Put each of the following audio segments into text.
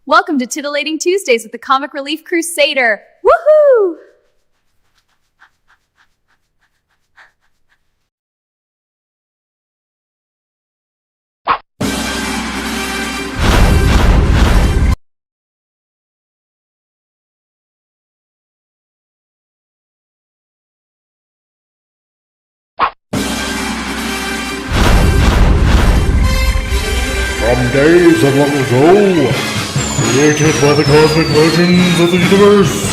Welcome to Titillating Tuesdays with the Comic Relief Crusader. Woohoo! From days of long ago, created by the cosmic legends of the universe,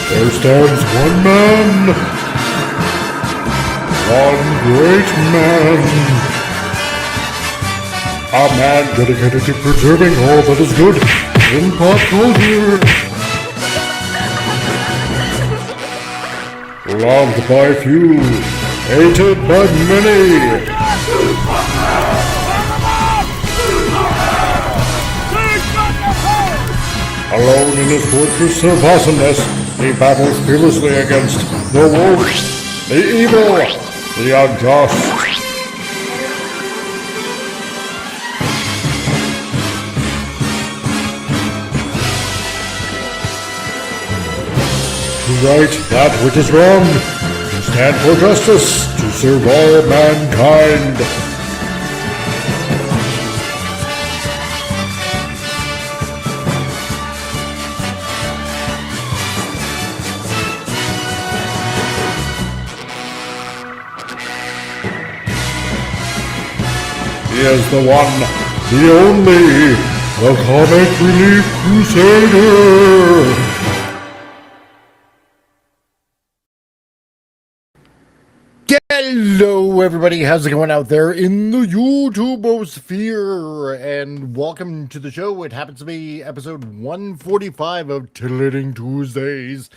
there stands one man, one great man, a man dedicated to preserving all that is good in pop culture, loved by few, hated by many. Alone in his fortress of awesomeness, he battles fearlessly against the wolf, the evil, the unjust. To right that which is wrong, to stand for justice, to serve all mankind. He is the one, the only, the Comic Relief Crusader! Hello everybody, how's it going out there in the YouTubeosphere? And welcome to the show. It happens to be episode 145 of Titillating Tuesdays.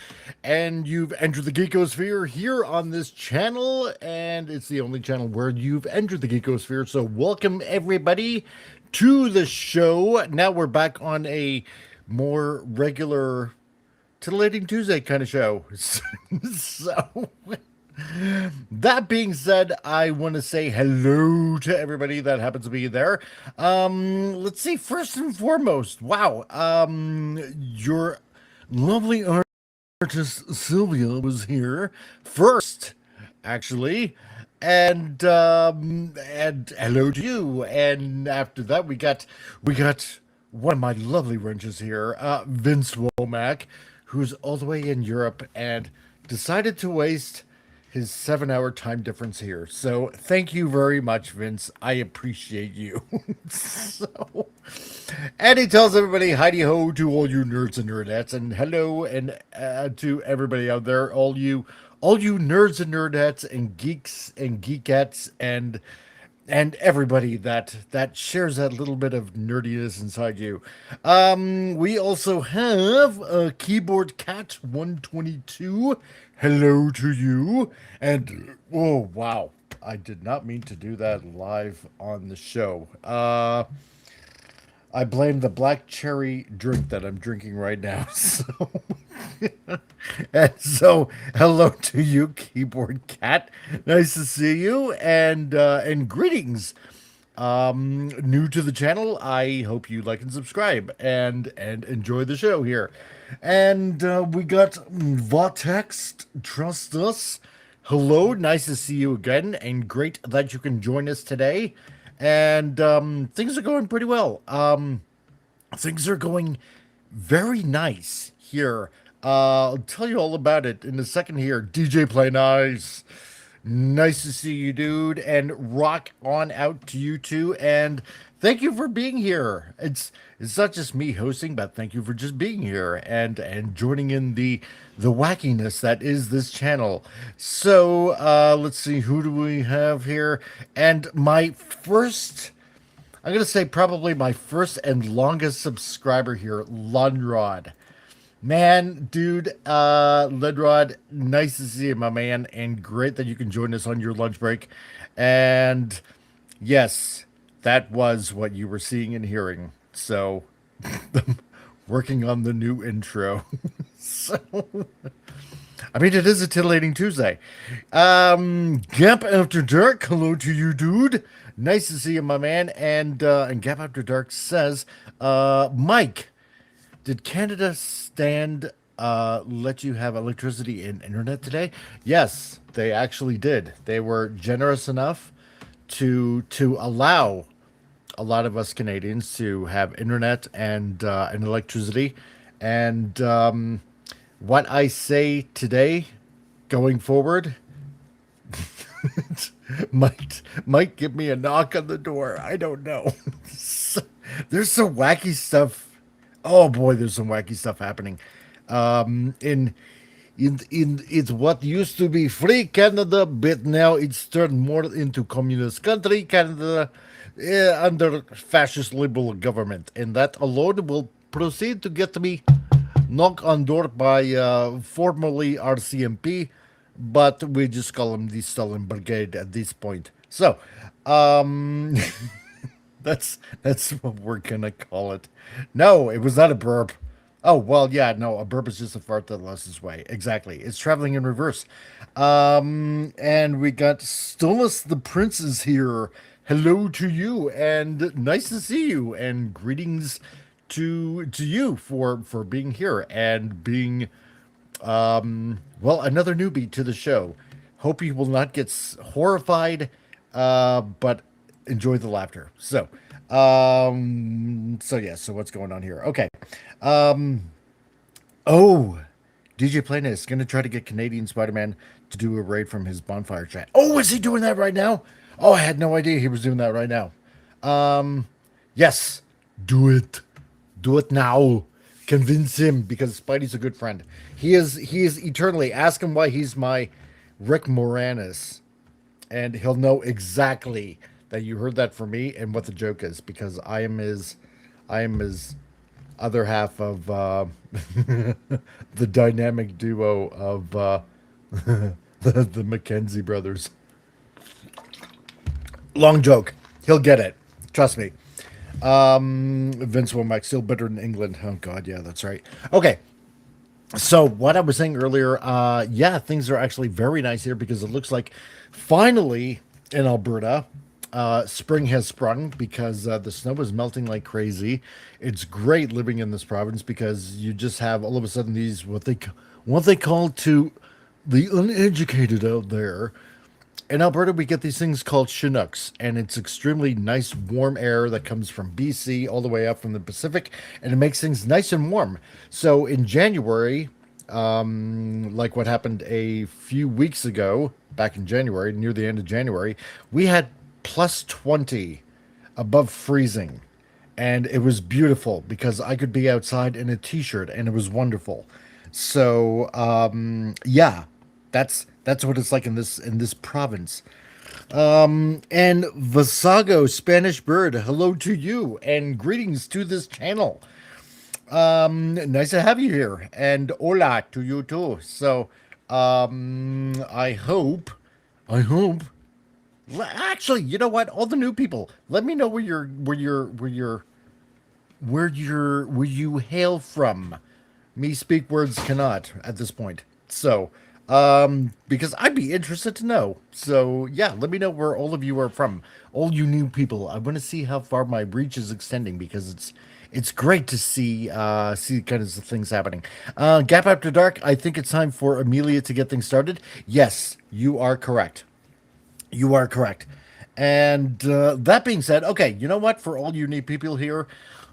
And you've entered the Geekosphere here on this channel, and it's the only channel where you've entered the Geekosphere. So welcome everybody to the show. Now we're back on a more regular Titillating Tuesday kind of show. So that being said, I want to say hello to everybody that happens to be there. Let's see, first and foremost, wow, your lovely artist Sylvia was here first, actually, and hello to you. And after that, we got one of my lovely wrenches here, Vince Womack, who's all the way in Europe and decided to waste his 7-hour time difference here. So thank you very much, Vince. I appreciate you. And he tells everybody hi ho to all you nerds and nerdettes, and hello and to everybody out there, all you nerds and nerdettes and geeks and geekettes and everybody that shares that little bit of nerdiness inside you. We also have Keyboard Cat 122. Hello to you. And oh wow, I did not mean to do that live on the show. I blame the black cherry drink that I'm drinking right now. So hello to you, Keyboard Cat. Nice to see you, and greetings. New to the channel, I hope you like and subscribe and enjoy the show here. And we got Vortex, trust us. Hello, nice to see you again, and great that you can join us today. And things are going pretty well. Things are going very nice here. I'll tell you all about it in a second here. DJ Play Nice. Nice to see you, dude, and rock on out to you too. And thank you for being here. It's not just me hosting, but thank you for just being here and joining in the wackiness that is this channel. So let's see, who do we have here? And my first, I'm gonna say probably my first and longest subscriber here, Lunrod. Man, dude, Ledrod, nice to see you, my man, and great that you can join us on your lunch break. And yes, that was what you were seeing and hearing. So, working on the new intro. So, I mean, it is a titillating Tuesday. Gap After Dark, hello to you, dude. Nice to see you, my man. And Gap After Dark says, Mike, did Canada stand let you have electricity and internet today? Yes, they actually did. They were generous enough to allow a lot of us Canadians to have internet and electricity. And what I say today, going forward, might give me a knock on the door. I don't know. There's some wacky stuff. Oh boy, there's some wacky stuff happening. In it's what used to be free Canada, but now it's turned more into communist country Canada under fascist liberal government, and that alone will proceed to get me knocked on door by formerly RCMP, but we just call him the Stolen Brigade at this point. So, um, that's what we're gonna call it. No, it was not a burp. Oh well, yeah, no, a burp is just a fart that lost its way. Exactly, it's traveling in reverse. And we got Stolas the Prince is here. Hello to you, and nice to see you, and greetings to you for being here and being well, another newbie to the show. Hope you will not get horrified, but enjoy the laughter. So yeah, so what's going on here? Okay. Oh, DJ Planet is going to try to get Canadian Spider-Man to do a raid from his bonfire chat. Oh, is he doing that right now? Oh, I had no idea he was doing that right now. Yes, do it. Do it now. Convince him because Spidey's a good friend. He is eternally. Ask him why he's my Rick Moranis, and he'll know exactly that you heard that from me and what the joke is because I am his other half of the dynamic duo of the Mackenzie brothers. Long joke. He'll get it. Trust me. Vince Womack, still better in England. Oh God, yeah, that's right. Okay, so what I was saying earlier, yeah, things are actually very nice here because it looks like finally in Alberta, spring has sprung because the snow is melting like crazy. It's great living in this province because you just have all of a sudden these what they call to the uneducated out there. In Alberta, we get these things called Chinooks, and it's extremely nice, warm air that comes from BC all the way up from the Pacific, and it makes things nice and warm. So in January, like what happened a few weeks ago, back in January, near the end of January, we had plus 20 above freezing, and it was beautiful because I could be outside in a t-shirt, and it was wonderful. So yeah, that's what it's like in this province. And Vasago, Spanish bird, hello to you and greetings to this channel. Nice to have you here, and hola to you too. So, Actually, you know what? All the new people, let me know where you hail from. Me speak words cannot at this point. So, because I'd be interested to know. So yeah, let me know where all of you are from. All you new people. I want to see how far my reach is extending because it's great to see kind of things happening. Gap After Dark. I think it's time for Amelia to get things started. Yes, you are correct. You are correct. And that being said, okay, you know what? For all you new people here,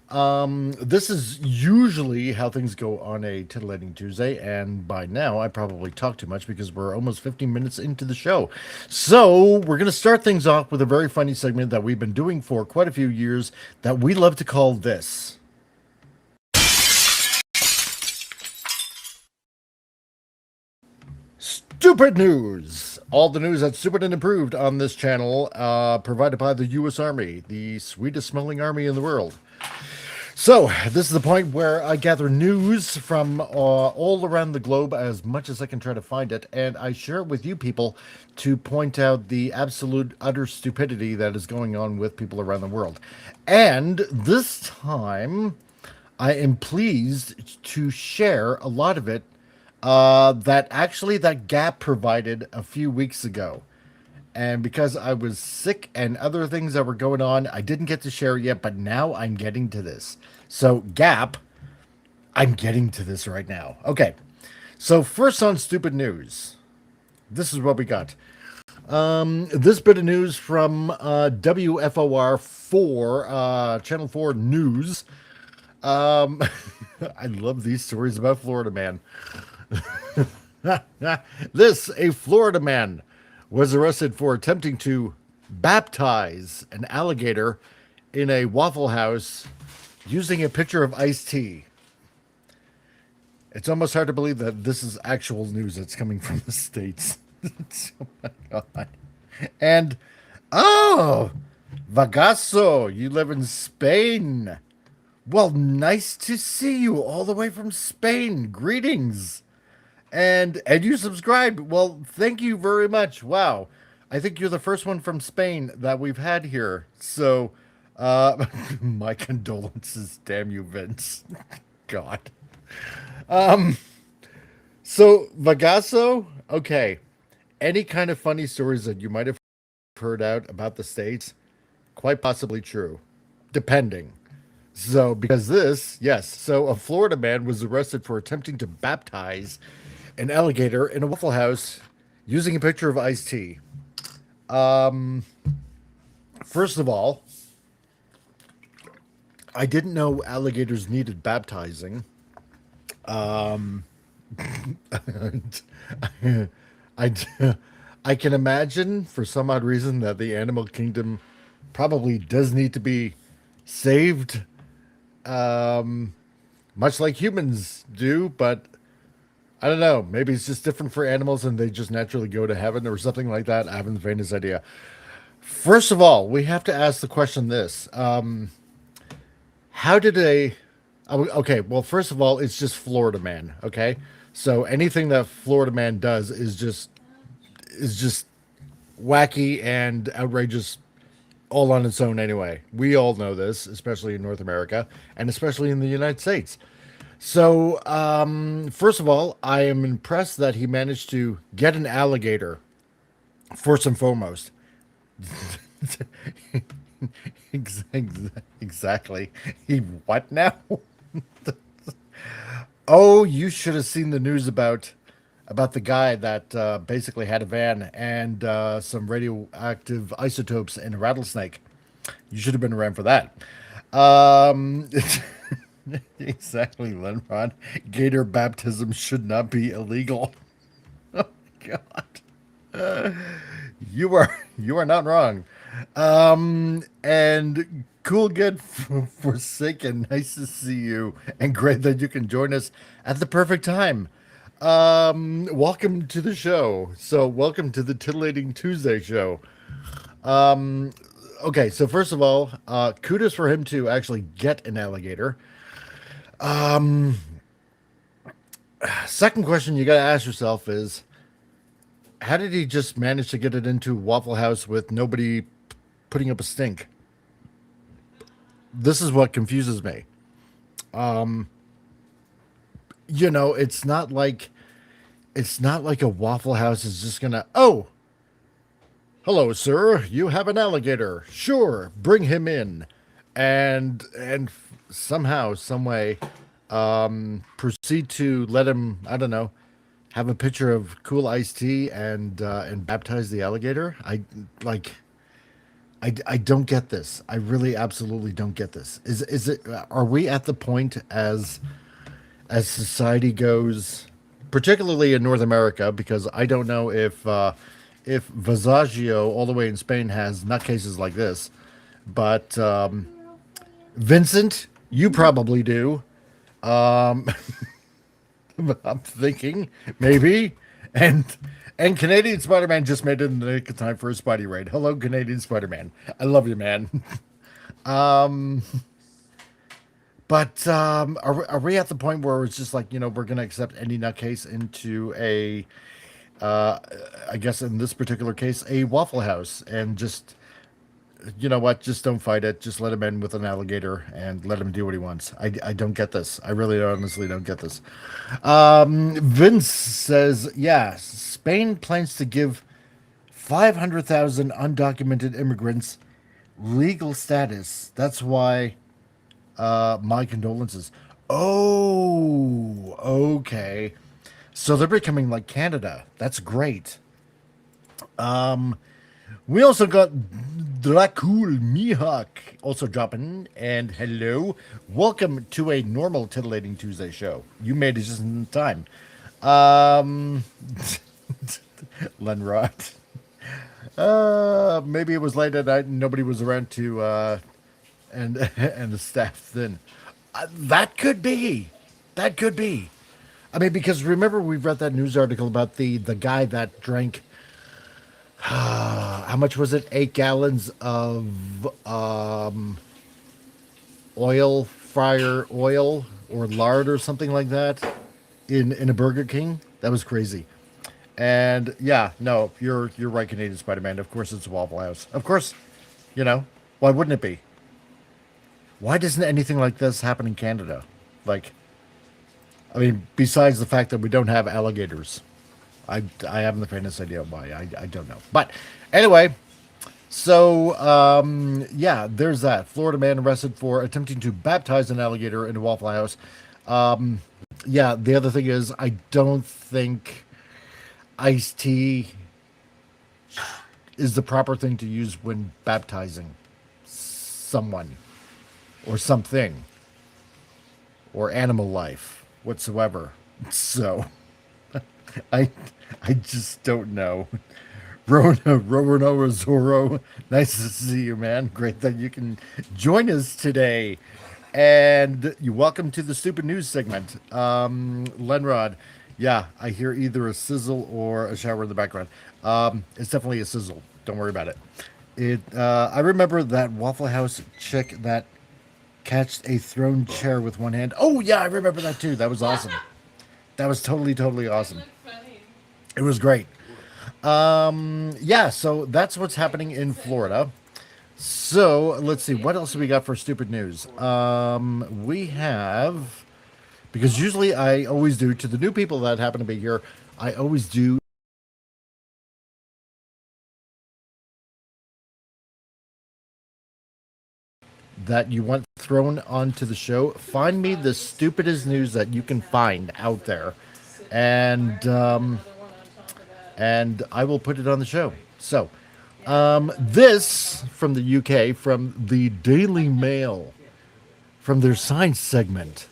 this is usually how things go on a Titillating Tuesday, and by now I probably talk too much because we're almost 15 minutes into the show. So we're going to start things off with a very funny segment that we've been doing for quite a few years that we love to call this. Stupid News! All the news that's stupid and improved on this channel, provided by the U.S. Army, the sweetest smelling army in the world. So, this is the point where I gather news from all around the globe as much as I can try to find it, and I share it with you people to point out the absolute utter stupidity that is going on with people around the world. And this time, I am pleased to share a lot of it that Gap provided a few weeks ago. And because I was sick and other things that were going on, I didn't get to share it yet, but now I'm getting to this. So, Gap, I'm getting to this right now. Okay. So, first on stupid news, this is what we got. This bit of news from WFOR 4, Channel 4 News. I love these stories about Florida man. A Florida man was arrested for attempting to baptize an alligator in a Waffle House using a pitcher of iced tea. It's almost hard to believe that this is actual news that's coming from the States. Oh my God. And, oh, Vagasso, you live in Spain. Well, nice to see you all the way from Spain. Greetings. And you subscribed. Well, thank you very much. Wow. I think you're the first one from Spain that we've had here. So, my condolences. Damn you, Vince. God. So Vagasso, okay. Any kind of funny stories that you might have heard out about the States, quite possibly true, depending. So, because this, yes, so a Florida man was arrested for attempting to baptize an alligator in a Waffle House using a pitcher of iced tea. First of all, I didn't know alligators needed baptizing. I, I can imagine for some odd reason that the animal kingdom probably does need to be saved, much like humans do, but I don't know. Maybe it's just different for animals and they just naturally go to heaven or something like that. I haven't the faintest idea. First of all, we have to ask the question this. How did okay, well, first of all, it's just Florida man, okay? So anything that Florida man does is just wacky and outrageous all on its own anyway. We all know this, especially in North America and especially in the United States. So, first of all, I am impressed that he managed to get an alligator, first and foremost. Exactly. He what now? Oh, you should have seen the news about the guy that basically had a van and some radioactive isotopes in a rattlesnake. You should have been around for that. Um, exactly, Lenrod. Gator baptism should not be illegal. Oh God, you are not wrong. And cool, good, Forsaken. Nice to see you, and great that you can join us at the perfect time. Welcome to the show. So, welcome to the Titillating Tuesday show. Um, okay, so first of all, kudos for him to actually get an alligator. Um, Second question you got to ask yourself is, how did he just manage to get it into Waffle House with nobody putting up a stink? This is what confuses me. It's not like a Waffle House is just gonna, oh, hello, sir, you have an alligator. Sure, bring him in, and somehow, some way, proceed to let him, I don't know, have a pitcher of cool iced tea and baptize the alligator. I don't get this. I really absolutely don't get this. Is it? Are we at the point as society goes, particularly in North America? Because I don't know if Visaggio all the way in Spain has nutcases like this, but Vincent, you probably do. Um, I'm thinking maybe, and Canadian Spider-Man just made it in the nick of time for a Spidey raid. Hello, Canadian Spider-Man. I love you, man. um, but are we at the point where it's just like, we're gonna accept any nutcase into a, I guess in this particular case, a Waffle House, and just you know what? Just don't fight it. Just let him in with an alligator and let him do what he wants. I don't get this. I really honestly don't get this. Vince says, yeah, Spain plans to give 500,000 undocumented immigrants legal status. That's why my condolences. Oh, okay. So they're becoming like Canada. That's great. We also got Dracul Mihawk also dropping. And hello. Welcome to a normal Titillating Tuesday show. You made it just in time. Lenrod. Maybe it was late at night and nobody was around to and and the staff then. That could be. That could be. I mean, because remember we read that news article about the guy that drank how much was it? 8 gallons of oil, fryer oil or lard or something like that in a Burger King. That was crazy. And yeah, no, you're right, Canadian Spider-Man. Of course it's a Waffle House. Of course, why wouldn't it be? Why doesn't anything like this happen in Canada? Like, I mean, besides the fact that we don't have alligators. I haven't the faintest idea why. I don't know. But anyway, so yeah, there's that. Florida man arrested for attempting to baptize an alligator in a Waffle House. Yeah, the other thing is I don't think iced tea is the proper thing to use when baptizing someone or something or animal life whatsoever. So I I just don't know. Rona Zorro, nice to see you, man. Great that you can join us today. And you're welcome to the stupid news segment. Lenrod, yeah, I hear either a sizzle or a shower in the background. It's definitely a sizzle. Don't worry about it. I remember that Waffle House chick that catched a thrown chair with one hand. Oh yeah, I remember that too. That was awesome. That was totally awesome. It was great. Yeah, so that's what's happening in Florida. So let's see, what else do we got for stupid news? We have, because usually I always do, to the new people that happen to be here, I always do that you want thrown onto the show. Find me the stupidest news that you can find out there, and I will put it on the show. So, this from the UK, from the Daily Mail, from their science segment.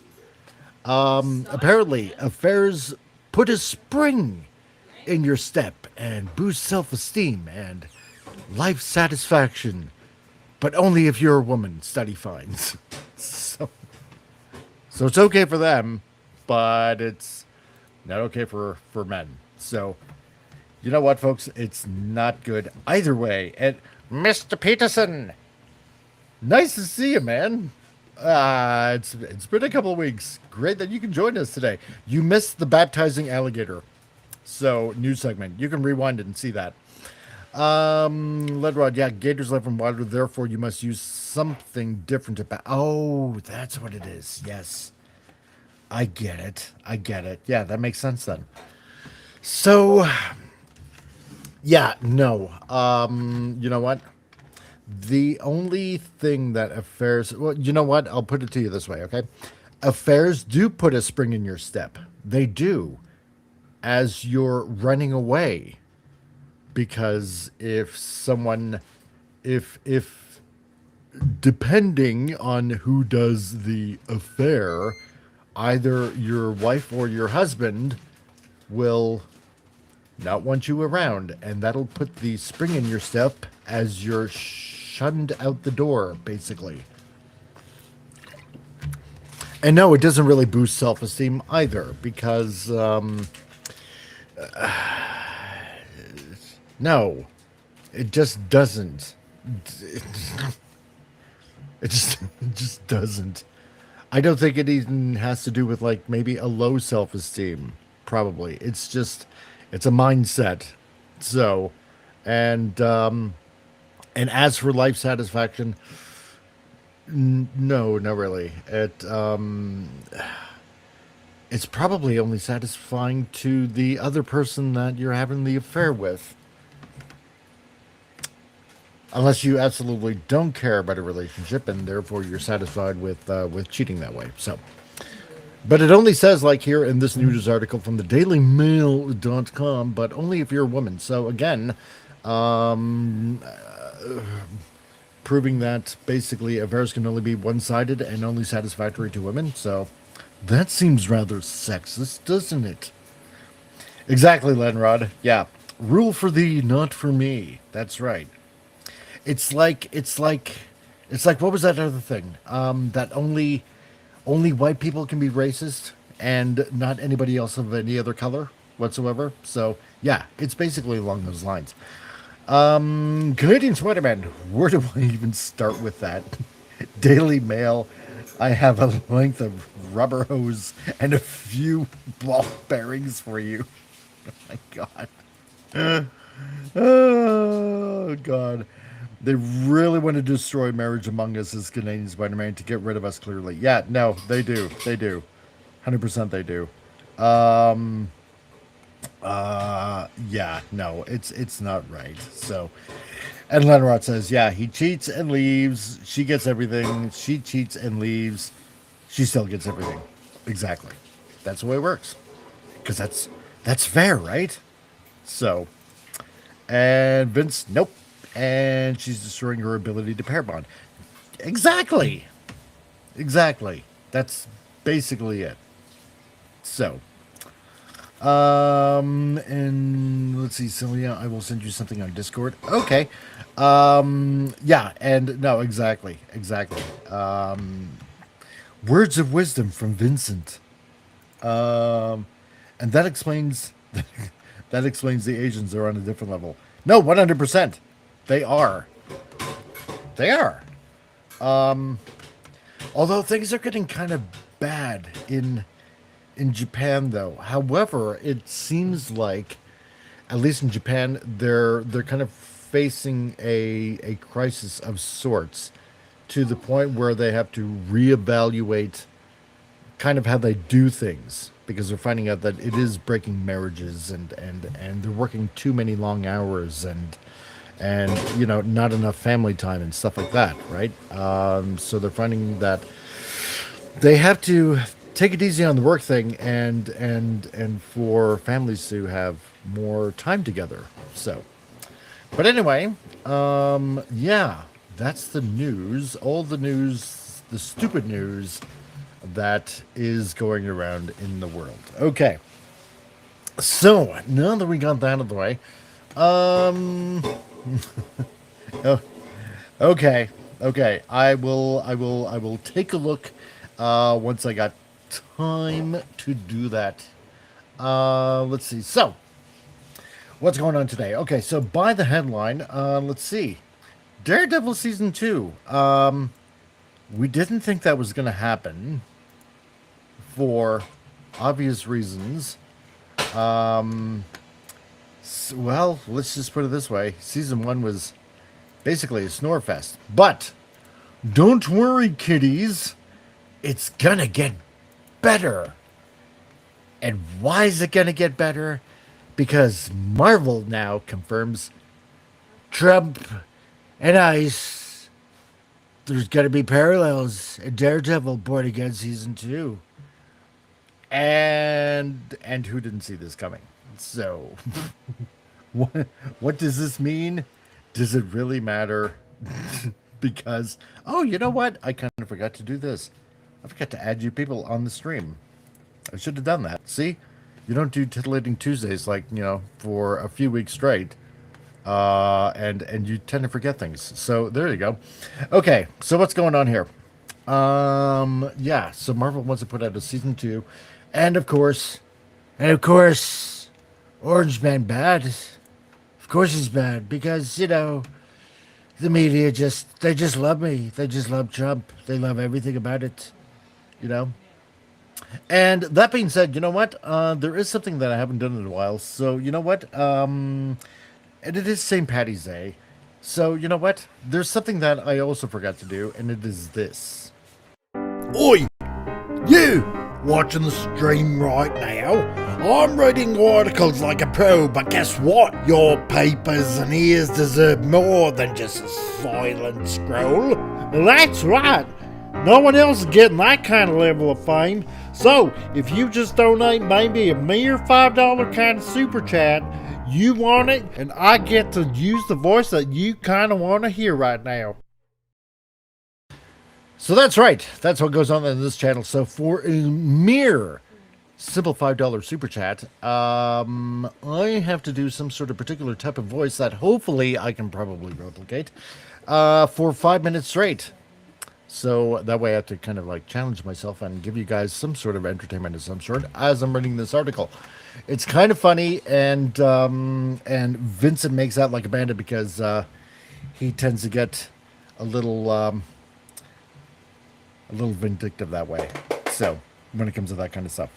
Apparently, affairs put a spring in your step and boost self-esteem and life satisfaction, but only if you're a woman, study finds. So it's okay for them, but it's not okay for men. So, you know what, folks? It's not good either way. And Mr. Peterson, nice to see you, man. It's been a couple of weeks. Great that you can join us today. You missed the baptizing alligator. So, new segment. You can rewind it and see that. Ledrod, yeah, gators live in water, therefore you must use something different to oh, that's what it is. Yes. I get it. Yeah, that makes sense then. So, yeah, no. You know what? The only thing that affairs, well, you know what? I'll put it to you this way, okay? Affairs do put a spring in your step. They do. As you're running away. Because if someone, if depending on who does the affair, either your wife or your husband will not want you around, and that'll put the spring in your step as you're shunned out the door, basically. And no, it doesn't really boost self-esteem either, because no, it just doesn't. It just doesn't. I don't think it even has to do with like maybe a low self-esteem. Probably, it's a mindset. So, and And as for life satisfaction, no, not really. It's probably only satisfying to the other person that you're having the affair with. Unless you absolutely don't care about a relationship and therefore you're satisfied with cheating that way. So, but it only says, like here in this news article from the dailymail.com, but only if you're a woman. So again, proving that basically affairs can only be one-sided and only satisfactory to women. So that seems rather sexist, doesn't it? Exactly, Lenrod. Yeah. Rule for thee, not for me. That's right. It's like what was that other thing? That only white people can be racist and not anybody else of any other color whatsoever. So yeah, it's basically along those lines. Canadian Spider-Man. Where do I even start with that? Daily Mail. I have a length of rubber hose and a few ball bearings for you. Oh my God. Oh God. They really want to destroy marriage among us as Canadian Spider-Man to get rid of us clearly. Yeah, no, they do. They do. 100% they do. Yeah, no, it's not right. So, and Lenrod says, yeah, he cheats and leaves. She gets everything. She cheats and leaves. She still gets everything. Exactly. That's the way it works. Because that's fair, right? So, and Vince, nope. And she's destroying her ability to pair bond. Exactly. Exactly. That's basically it. So, and let's see, Celia, I will send you something on Discord. Okay. Yeah, and no, exactly. Exactly. Words of wisdom from Vincent. Um, and that explains that explains the Asians are on a different level. No, 100%. They are. They are. Although things are getting kind of bad in Japan though. However, it seems like at least in Japan they're kind of facing a crisis of sorts to the point where they have to reevaluate kind of how they do things because they're finding out that it is breaking marriages and they're working too many long hours and not enough family time and stuff like that, right? So they're finding that they have to take it easy on the work thing and for families to have more time together. So, but anyway, yeah, that's the news. All the news, the stupid news that is going around in the world. Okay. So now that we got that out of the way, um, oh, okay, okay, I will take a look, once I got time to do that. Let's see. So, what's going on today? Okay, so by the headline, let's see. Daredevil season 2. We didn't think that was going to happen for obvious reasons. Well, let's just put it this way. Season 1 was basically a snore fest. But don't worry, kiddies. It's gonna get better. And why is it gonna get better? Because Marvel now confirms Trump and Ice. There's gonna be parallels in Daredevil Born Again season 2. And who didn't see this coming? So what does this mean? Does it really matter? Because, oh, you know what? I kind of forgot to do this. I forgot to add you people on the stream. I should have done that. See? You don't do titillating Tuesdays like, for a few weeks straight. And you tend to forget things. So there you go. Okay, so what's going on here? Yeah, so Marvel wants to put out a season 2. And of course, Orange Man bad. Of course he's bad because, the media they just love me. They just love Trump. They love everything about it, you know. And that being said, you know what? There is something that I haven't done in a while. So you know what? And it is St. Patty's Day, So, you know what? There's something that I also forgot to do, and it is this. Oi! You! Watching the stream right now? I'm reading articles like a pro, but guess what? Your papers and ears deserve more than just a silent scroll. That's right! No one else is getting that kind of level of fame. So, if you just donate maybe a mere $5 kind of super chat, you want it, and I get to use the voice that you kind of want to hear right now. So that's right. That's what goes on in this channel. So for a mere simple $5 super chat, I have to do some sort of particular type of voice that hopefully I can probably replicate for 5 minutes straight. So that way I have to kind of like challenge myself and give you guys some sort of entertainment of some sort as I'm reading this article. It's kind of funny, and Vincent makes out like a bandit because he tends to get a little vindictive that way. So when it comes to that kind of stuff,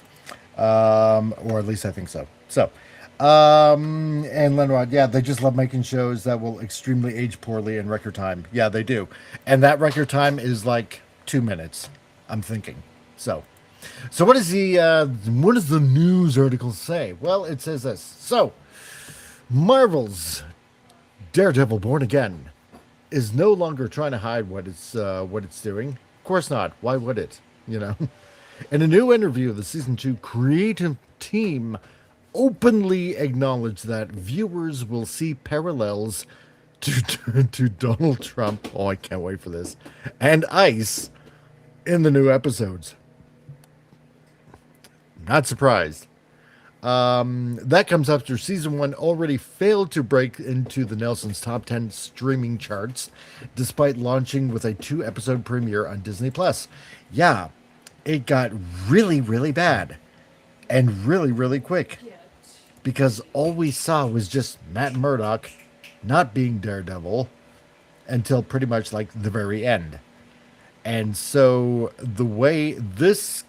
or at least I think so. So, and Lenrod, yeah, they just love making shows that will extremely age poorly in record time. Yeah, they do, and that record time is like 2 minutes. I'm thinking. So what does the news article say? Well, it says this. So, Marvel's Daredevil Born Again is no longer trying to hide what it's doing. Of course not. Why would it? You know. In a new interview, the season 2 creative team openly acknowledged that viewers will see parallels to Donald Trump. Oh, I can't wait for this. And ICE in the new episodes. Not surprised. That comes after season 1 already failed to break into the Nelson's top 10 streaming charts, despite launching with a 2-episode premiere on Disney Plus. Yeah, it got really, really bad, and really, really quick, because all we saw was just Matt Murdock not being Daredevil until pretty much like the very end. And so the way this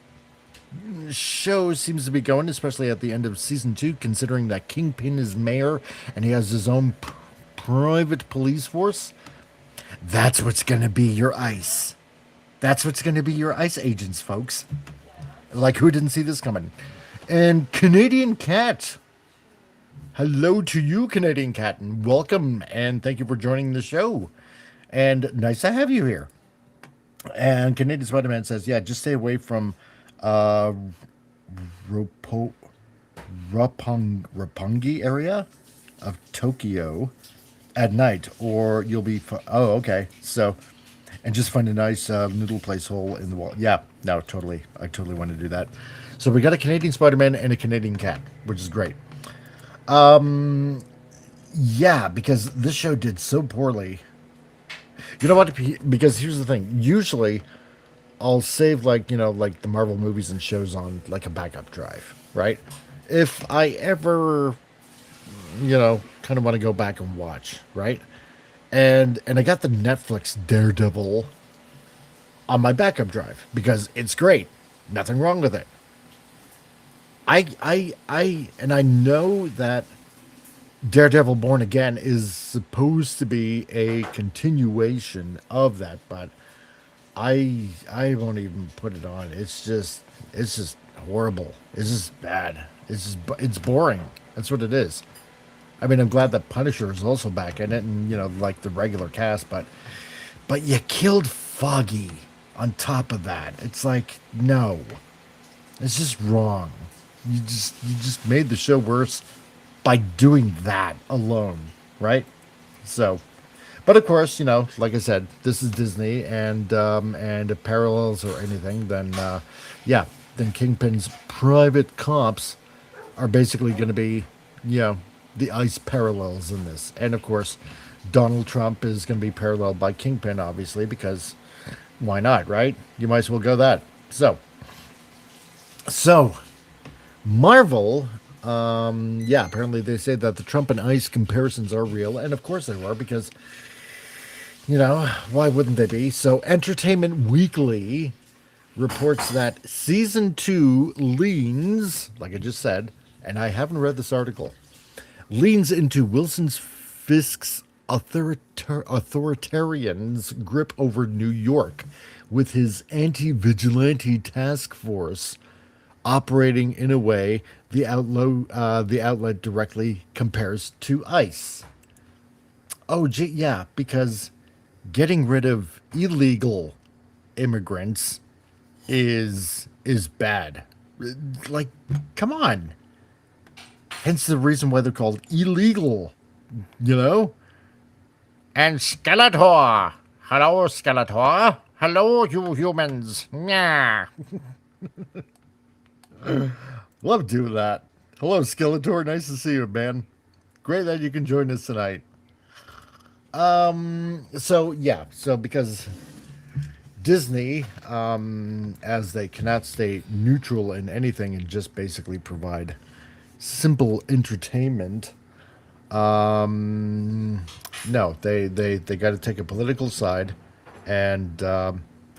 show seems to be going, especially at the end of season 2, considering that Kingpin is mayor and he has his own private police force, that's what's going to be your ICE. That's what's going to be your ICE agents, folks. Like, who didn't see this coming? And Canadian Cat. Hello to you, Canadian Cat, and welcome, and thank you for joining the show. And nice to have you here. And Canadian Spider-Man says, yeah, just stay away from Roppongi area of Tokyo at night, or you'll be oh, okay. So, and just find a nice noodle place hole in the wall. Yeah, no, totally. I totally want to do that. So we got a Canadian Spider-Man and a Canadian Cat, which is great. Yeah, because this show did so poorly. You know what? Because here's the thing. Usually I'll save like the Marvel movies and shows on like a backup drive, right? If I ever, kind of want to go back and watch, right? And I got the Netflix Daredevil on my backup drive because it's great. Nothing wrong with it. I know that Daredevil Born Again is supposed to be a continuation of that, but I won't even put it on. It's just horrible. It's just bad. It's boring. That's what it is. I mean, I'm glad that Punisher is also back in it, and like the regular cast, but you killed Foggy on top of that. It's like, no, it's just wrong. You just made the show worse by doing that alone, right? So, but of course, like I said, this is Disney, and if parallels or anything, then then Kingpin's private cops are basically going to be, the ICE parallels in this, and of course, Donald Trump is going to be paralleled by Kingpin, obviously, because why not, right? You might as well go that. So. Marvel, apparently they say that the Trump and ICE comparisons are real, and of course they are, because, why wouldn't they be? So Entertainment Weekly reports that Season 2 leans, like I just said, and I haven't read this article, leans into Wilson Fisk's authoritarian's grip over New York, with his anti-vigilante task force operating in a way the outlet directly compares to ICE. Oh, gee, yeah, because getting rid of illegal immigrants is bad. Like, come on. Hence the reason why they're called illegal, you know? And Skeletor. Hello, Skeletor. Hello, you humans. Yeah. Love doing that. Hello, Skeletor. Nice to see you, man. Great that you can join us tonight. So because Disney, as they cannot stay neutral in anything and just basically provide simple entertainment, no, they got to take a political side and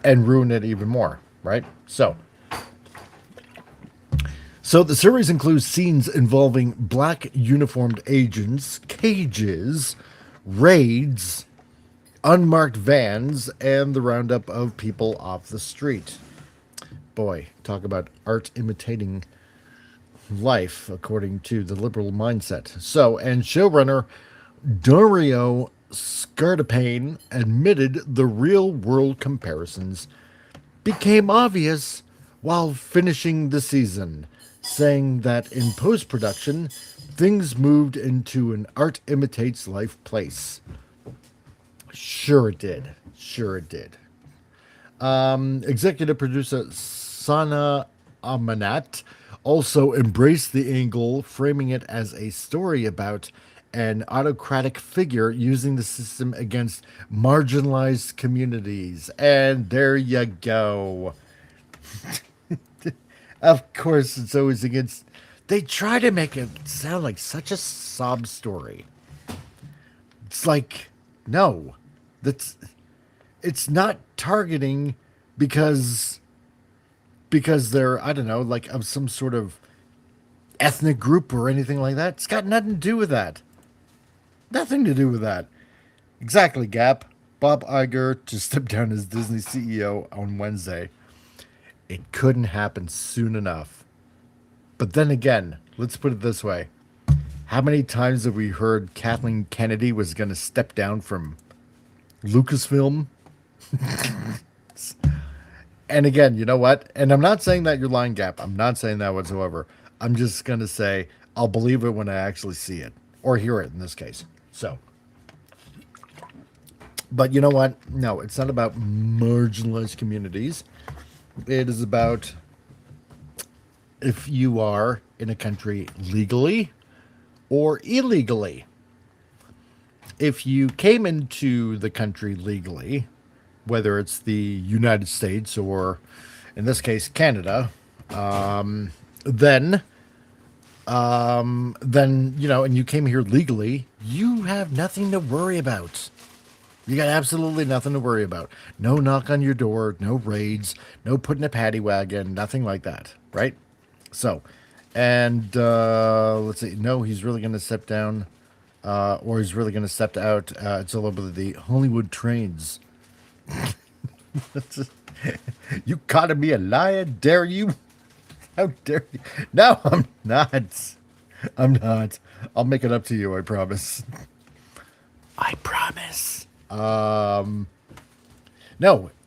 ruin it even more, right? So the series includes scenes involving black uniformed agents, cages, raids, unmarked vans, and the roundup of people off the street. Boy, talk about art imitating life, according to the liberal mindset. So, and showrunner Dario Scartapane admitted the real-world comparisons became obvious while finishing the season, saying that in post-production, things moved into an art imitates life place. Sure it did. Sure it did. Executive producer Sana Amanat also embraced the angle, framing it as a story about an autocratic figure using the system against marginalized communities. And there you go. Of course, it's always against... They try to make it sound like such a sob story. It's like, no. It's not targeting because they're, I don't know, like of some sort of ethnic group or anything like that. It's got nothing to do with that. Nothing to do with that. Exactly, Gap. Bob Iger to step down as Disney CEO on Wednesday. It couldn't happen soon enough. But then again, let's put it this way. How many times have we heard Kathleen Kennedy was going to step down from Lucasfilm? And again, you know what? And I'm not saying that you're lying, Gap. I'm not saying that whatsoever. I'm just going to say I'll believe it when I actually see it. Or hear it in this case. So. But you know what? No, it's not about marginalized communities. It is about if you are in a country legally or illegally. If you came into the country legally, whether it's the United States or, in this case, Canada, then you know, and you came here legally, you have nothing to worry about. You got absolutely nothing to worry about. No knock on your door, no raids, no putting a paddy wagon, nothing like that, right? So, and let's see. No, he's really going to step down, or he's really going to step out. It's all over the Hollywood trains. You calling me a liar? Dare you? How dare you? No, I'm not. I'm not. I'll make it up to you. I promise. I promise. No.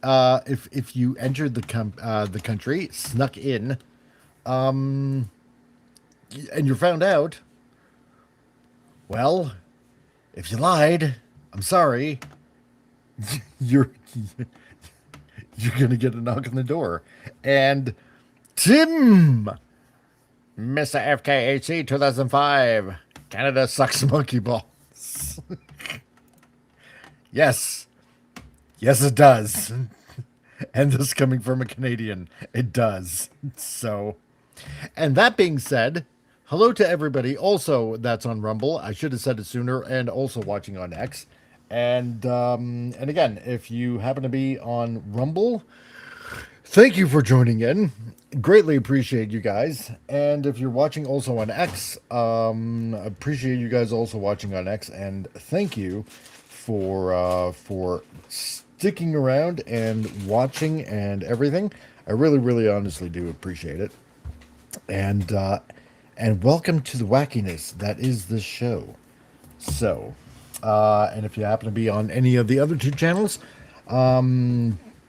If you entered the country, snuck in, and you're found out, well, if you lied, I'm sorry. You're gonna get a knock on the door. And Tim, Mr. FKHC 2005, Canada sucks monkey balls. Yes, it does. And this coming from a Canadian, it does. So, and that being said, hello to everybody also that's on Rumble. I should have said it sooner, and also watching on X. And again, if you happen to be on Rumble, thank you for joining in. Greatly appreciate you guys. And if you're watching also on X, appreciate you guys also watching on X. And thank you for sticking around and watching and everything. I really, really, honestly do appreciate it. And welcome to the wackiness that is this show. So, and if you happen to be on any of the other two channels,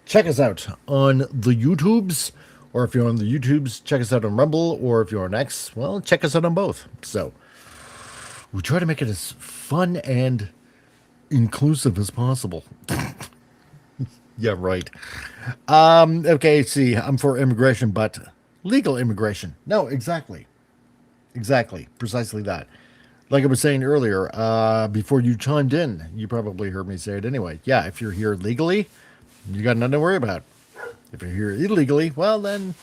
check us out on the YouTubes, or if you're on the YouTubes, check us out on Rumble, or if you're on X, well, check us out on both. So, we try to make it as fun and inclusive as possible. Yeah, right. Okay, see, I'm for immigration, but legal immigration. No, exactly. Exactly. Precisely that. Like I was saying earlier, before you chimed in, you probably heard me say it anyway. Yeah, if you're here legally, you got nothing to worry about. If you're here illegally, well, then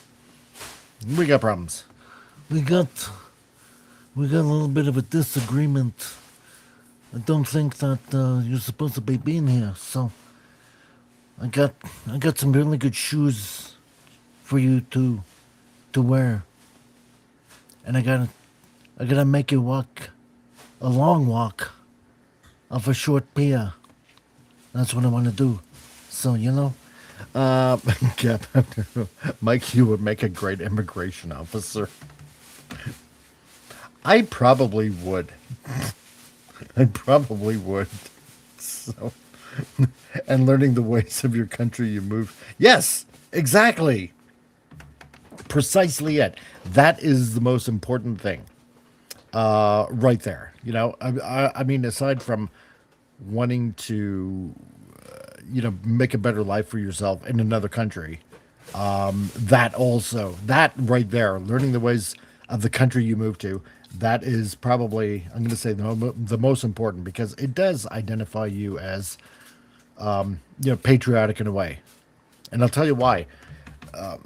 we got problems. We got a little bit of a disagreement. I don't think that you're supposed to be being here, so I got some really good shoes for you to wear. And I gotta make you walk a long walk off a short pier. That's what I want to do. So, Yeah, Mike, you would make a great immigration officer. I probably would. I probably would. So, and learning the ways of your country you move. Yes, exactly. Precisely it. That is the most important thing. Right there. I mean, aside from wanting to, make a better life for yourself in another country, that right there, learning the ways of the country you move to, that is probably, I'm going to say, the most important, because it does identify you as, patriotic in a way. And I'll tell you why.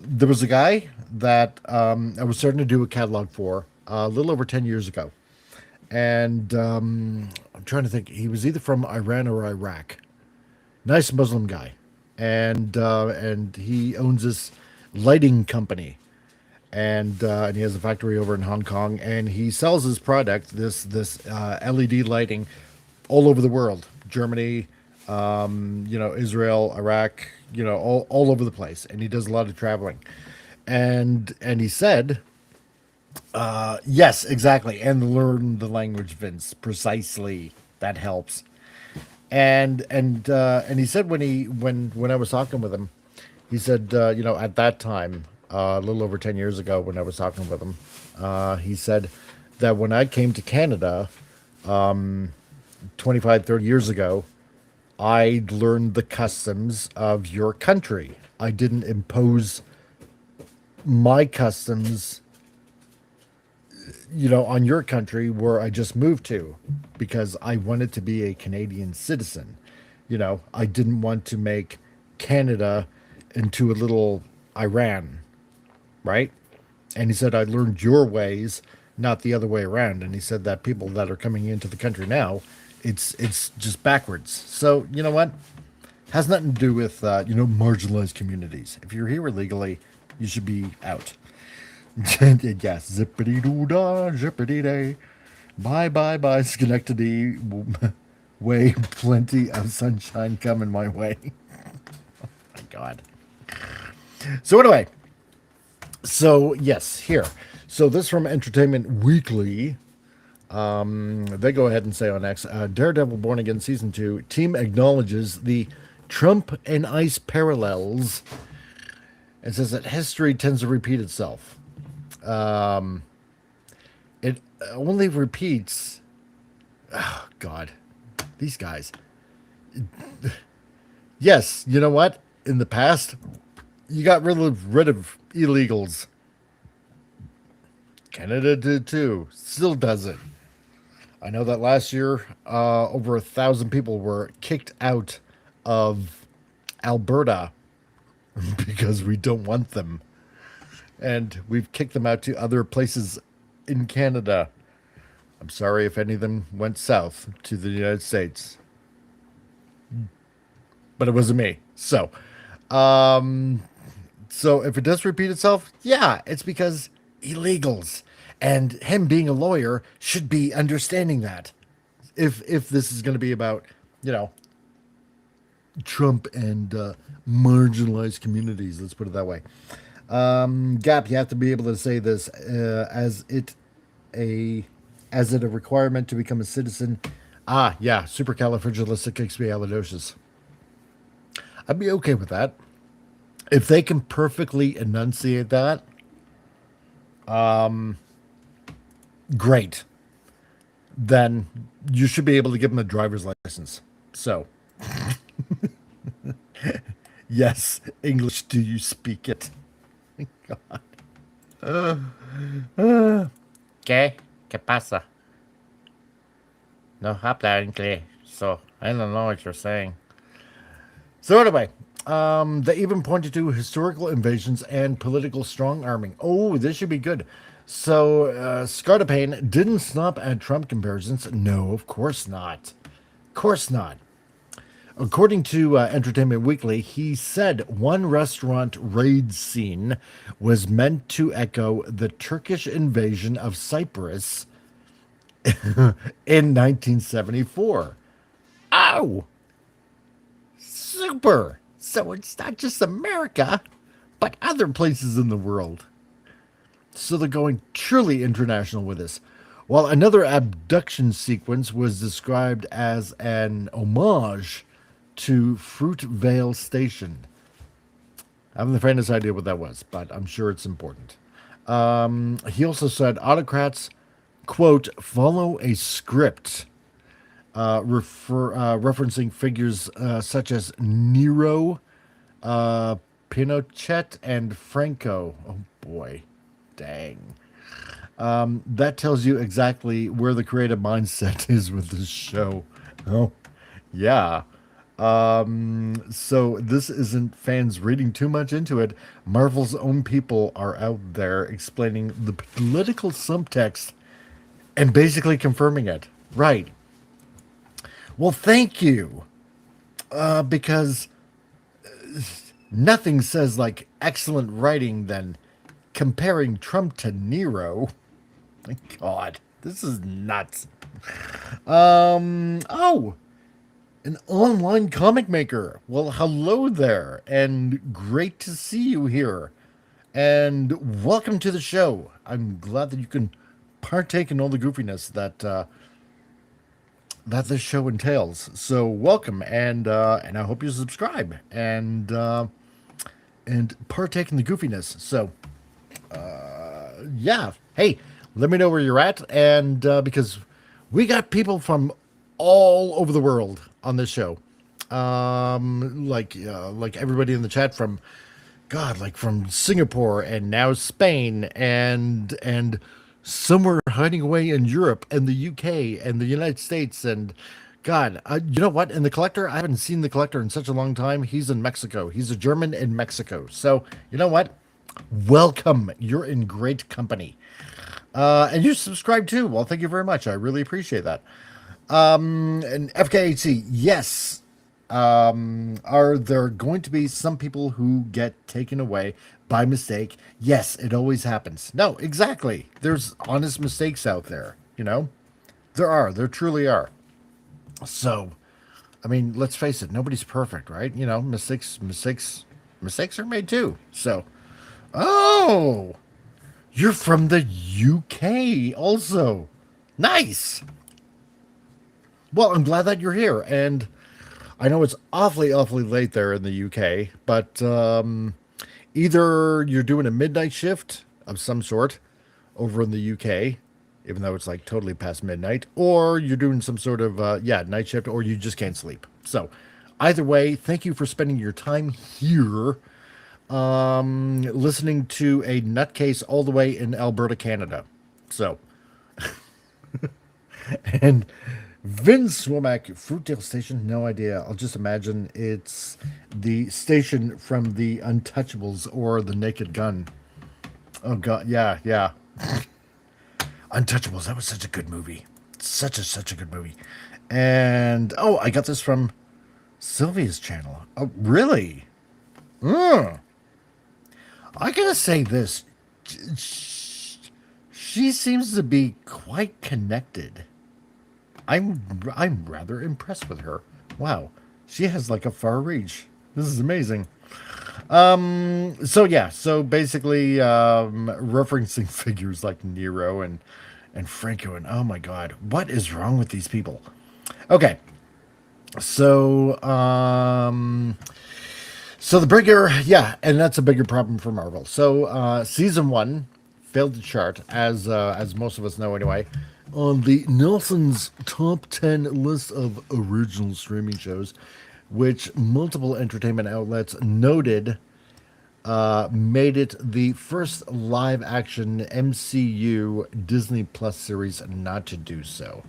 There was a guy that I was starting to do a catalog for a little over 10 years ago. And I'm trying to think. He was either from Iran or Iraq. Nice Muslim guy. And he owns this lighting company. And he has a factory over in Hong Kong. And he sells his product, this LED lighting, all over the world. Germany, Israel, Iraq, all over the place. And he does a lot of traveling. And he said, yes, exactly. And learn the language, Vince. Precisely. That helps. And he said when I was talking with him, he said, at that time, a little over 10 years ago when I was talking with him, he said that when I came to Canada, 25, 30 years ago, I learned the customs of your country. I didn't impose my customs, on your country where I just moved to, because I wanted to be a Canadian citizen. I didn't want to make Canada into a little Iran, right? And he said, I learned your ways, not the other way around. And he said that people that are coming into the country now, it's just backwards. So, you know what? Has nothing to do with, marginalized communities. If you're here illegally, you should be out. Yes, zippity-doo-dah, zippity-day. Bye, Schenectady. Way, plenty of sunshine coming my way. Oh, my God. So anyway, yes, here. So this from Entertainment Weekly. They go ahead and say on X, Daredevil Born Again Season 2, team acknowledges the Trump and ICE parallels. It says that history tends to repeat itself. It only repeats. Oh, God. These guys. Yes, you know what? In the past, you got rid of illegals. Canada did too. Still does it. I know that last year, over 1,000 people were kicked out of Alberta because we don't want them. And we've kicked them out to other places in Canada. I'm sorry if any of them went south to the United States. But it wasn't me. So if it does repeat itself, yeah, it's because illegals. And him being a lawyer should be understanding that. If this is going to be about you know, Trump and marginalized communities. Let's put it that way. Gap, you have to be able to say this as it a requirement to become a citizen. Ah, yeah, supercalifragilisticexpialidocious. I'd be okay with that if they can perfectly enunciate that. Great. Then you should be able to give them a driver's license. So, yes, English, do you speak it? ¿Qué? ¿Qué pasa? No habla inglés, so I don't know what you're saying. So anyway, they even pointed to historical invasions and political strong arming. Oh, this should be good. So, Scartapane didn't stop at Trump comparisons. No, of course not. Of course not. According to Entertainment Weekly, he said one restaurant raid scene was meant to echo the Turkish invasion of Cyprus in 1974. Oh, super. So it's not just America, but other places in the world. So they're going truly international with this. While another abduction sequence was described as an homage to Fruitvale Station. I haven't the faintest idea what that was, but I'm sure it's important. He also said autocrats, quote, follow a script, referencing figures such as Nero, Pinochet, and Franco. Oh, boy. Dang. That tells you exactly where the creative mindset is with this show. Oh, yeah. So this isn't fans reading too much into it. Marvel's own people are out there explaining the political subtext and basically confirming it. Right. Well, thank you. Because nothing says like excellent writing than comparing Trump to Nero. My God, this is nuts. Oh, an online comic maker. Well, hello there, and great to see you here. And welcome to the show. I'm glad that you can partake in all the goofiness that this show entails. So welcome, and I hope you subscribe and partake in the goofiness. So yeah, hey, let me know where you're at, and because we got people from all over the world on this show, like everybody in the chat from like from Singapore and now Spain and somewhere hiding away in Europe and the UK and the United States and God, you know what? And the Collector, I haven't seen the Collector in such a long time. He's in Mexico. He's a German in Mexico. So you know what? Welcome. You're in great company. And you subscribe too. Well, thank you very much. I really appreciate that. And FKHC, yes. Are there going to be some people who get taken away by mistake? Yes, it always happens. No, exactly. There's honest mistakes out there, you know? There truly are. So, I mean, let's face it, nobody's perfect, right? You know, mistakes are made too. So, oh, you're from the UK also. Nice. Well, I'm glad that you're here, and I know it's awfully late there in the UK, but either you're doing a midnight shift of some sort over in the UK, even though it's like totally past midnight, or you're doing some sort of night shift, or you just can't sleep. So either way, thank you for spending your time here listening to a nutcase all the way in Alberta, Canada. So and Vince Womack, Fruitvale Station, no idea. I'll just imagine it's the station from the Untouchables or the Naked Gun. Oh God, yeah. Untouchables, that was such a good movie. Such a good movie. And I got this from Sylvia's channel. Oh, really? I gotta say this. She seems to be quite connected. I'm rather impressed with her. Wow. She has like a far reach. This is amazing. So yeah, so basically referencing figures like Nero and Franco, and oh my god, what is wrong with these people? Okay. So so the bigger, yeah, and that's a bigger problem for Marvel. So season 1 failed to chart, as most of us know anyway, on the Nelson's top 10 list of original streaming shows, which multiple entertainment outlets noted made it the first live action MCU Disney Plus series not to do so.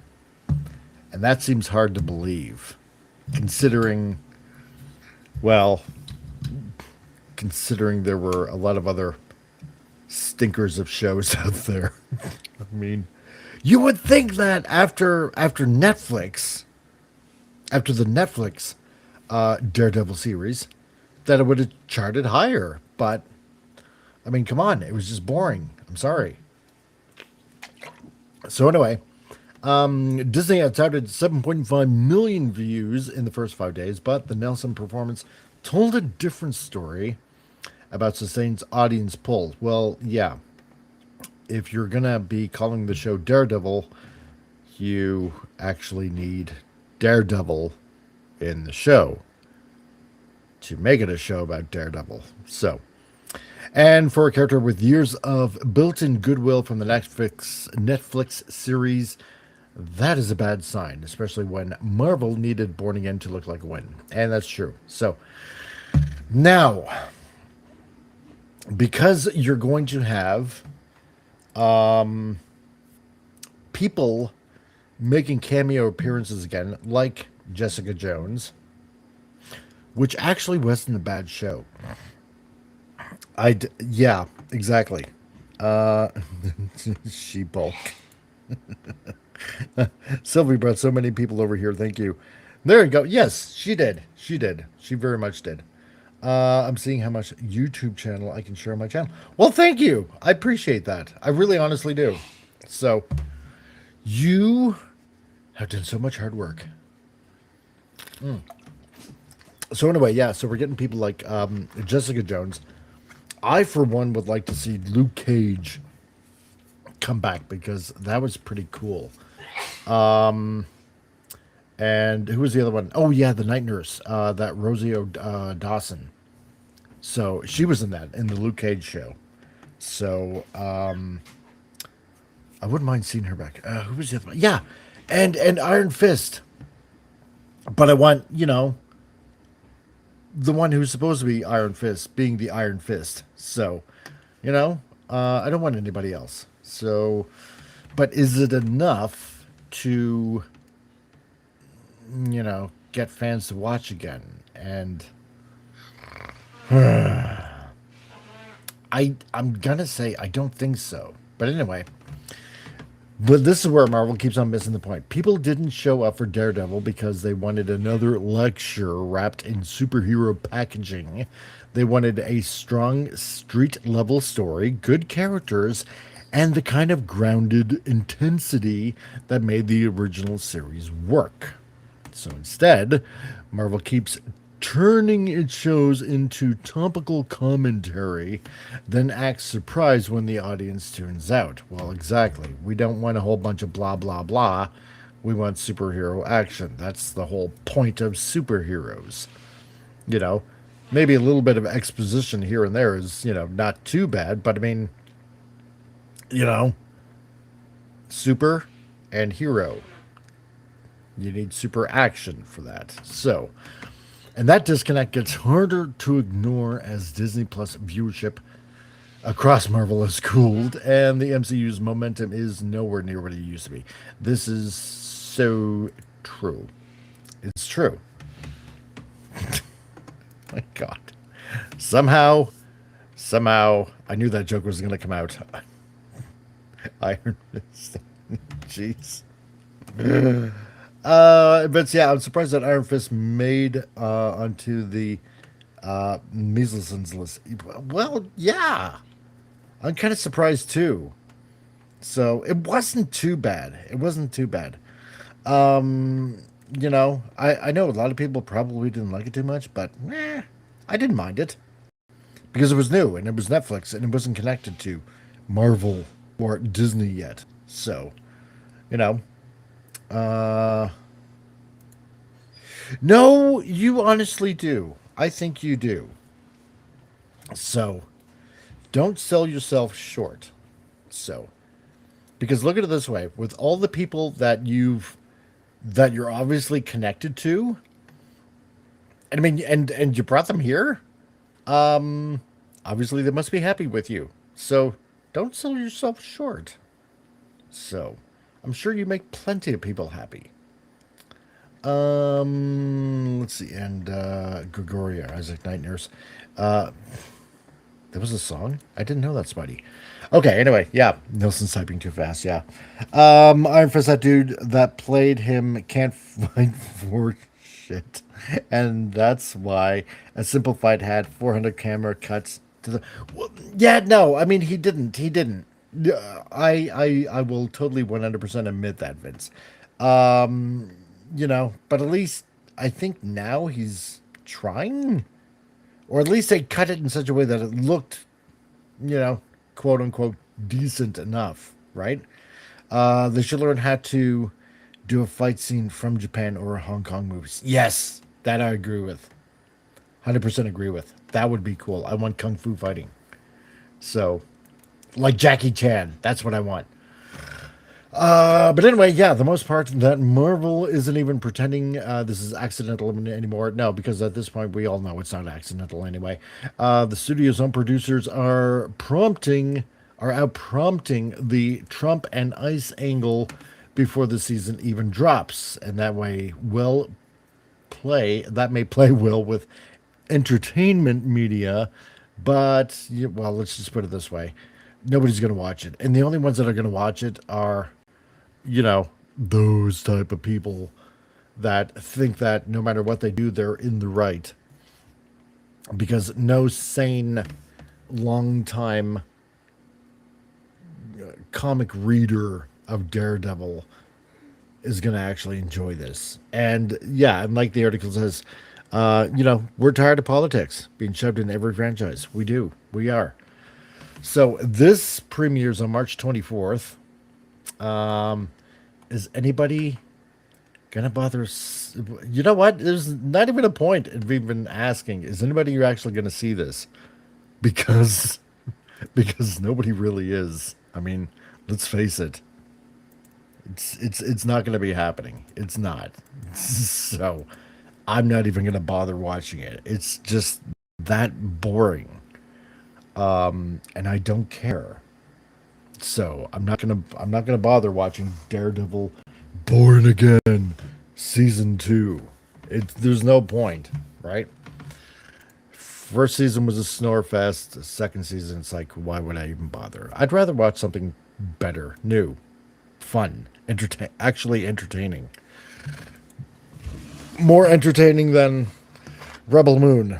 And that seems hard to believe, considering, well, considering there were a lot of other stinkers of shows out there. I mean, you would think that after Netflix, after the Netflix Daredevil series, that it would have charted higher. But I mean, come on, it was just boring. I'm sorry. So anyway, Disney had touted 7.5 million views in the first 5 days, but the Nelson performance told a different story about sustained audience pull. Well, yeah, if you're gonna be calling the show Daredevil, you actually need Daredevil in the show to make it a show about Daredevil. So, and for a character with years of built-in goodwill from the Netflix series, that is a bad sign, especially when Marvel needed Born Again to look like a win. And that's true. So, now, because you're going to have people making cameo appearances again, like Jessica Jones, which actually wasn't a bad show. Yeah, exactly. She-Bulk. Sylvie brought so many people over here. Thank you. There you go. Yes, she did. She did. She very much did. I'm seeing how much YouTube channel I can share on my channel. Well, thank you. I appreciate that. I really honestly do. So, you have done so much hard work. So anyway, yeah, so we're getting people like Jessica Jones. I, for one, would like to see Luke Cage come back because that was pretty cool. And who was the other one? Oh, yeah, the night nurse, that Rosie Dawson. So she was in that, in the Luke Cage show. So I wouldn't mind seeing her back. Who was the other one? Yeah, and Iron Fist. But I want, the one who's supposed to be Iron Fist being the Iron Fist. So, I don't want anybody else. So, but is it enough to, get fans to watch again? And I'm gonna say I don't think so. But anyway, but this is where Marvel keeps on missing the point. People didn't show up for Daredevil because they wanted another lecture wrapped in superhero packaging. They wanted a strong street-level story, good characters, and the kind of grounded intensity that made the original series work. So instead, Marvel keeps turning its shows into topical commentary, then acts surprised when the audience tunes out. Well, exactly. We don't want a whole bunch of blah, blah, blah. We want superhero action. That's the whole point of superheroes. Maybe a little bit of exposition here and there is, not too bad, but I mean, super and hero. You need super action for that. So, and that disconnect gets harder to ignore as Disney Plus viewership across Marvel has cooled, and the MCU's momentum is nowhere near what it used to be. This is so true. It's true. My God. Somehow, I knew that joke was going to come out. Iron Fist. Jeez. But yeah, I'm surprised that Iron Fist made onto the Measelson's list. Well, yeah, I'm kind of surprised too. So it wasn't too bad. you know, I know a lot of people probably didn't like it too much, but I didn't mind it because it was new and it was Netflix and it wasn't connected to Marvel or Disney yet. So, you know, uh, no, you honestly do. I think you do. So, don't sell yourself short. So, because look at it this way, with all the people that you're obviously connected to, and I mean, and you brought them here, obviously they must be happy with you. So, don't sell yourself short. So, I'm sure you make plenty of people happy. Let's see, and Gregoria, Isaac Night Nurse. There was a song? I didn't know that, Spidey. Okay, anyway, yeah. Nelson's typing too fast, yeah. Iron Fist, that dude that played him can't fight for shit. And that's why a simple fight had 400 camera cuts to the... Well, yeah, no, I mean, he didn't. He didn't. I will totally 100% admit that, Vince. You know, but at least I think now he's trying, or at least they cut it in such a way that it looked, you know, quote unquote, decent enough, right? They should learn how to do a fight scene from Japan or Hong Kong movies. Yes, that I agree with. 100% agree with. That would be cool. I want kung fu fighting. So, like Jackie Chan. That's what I want. But anyway, yeah, the most part that Marvel isn't even pretending this is accidental anymore. No, because at this point we all know it's not accidental anyway. The studio's own producers are out prompting the Trump and ICE angle before the season even drops, and that may play well with entertainment media, but well, let's just put it this way: nobody's going to watch it, and the only ones that are going to watch it are, you know, those type of people that think that no matter what they do, they're in the right. Because no sane, long-time comic reader of Daredevil is going to actually enjoy this. And yeah, and like the article says, you know, we're tired of politics being shoved in every franchise. We do. We are. So this premieres on March 24th. Is anybody gonna bother? You know what? There's not even a point of even asking. Is anybody actually gonna see this? Because nobody really is. I mean, let's face it. It's not gonna be happening. It's not. So I'm not even gonna bother watching it. It's just that boring. And I don't care. So I'm not gonna bother watching Daredevil Born Again season 2. There's no point, right? First season was a snore fest. The second season, it's like, why would I even bother? I'd rather watch something better, new, fun, actually entertaining. More entertaining than Rebel Moon.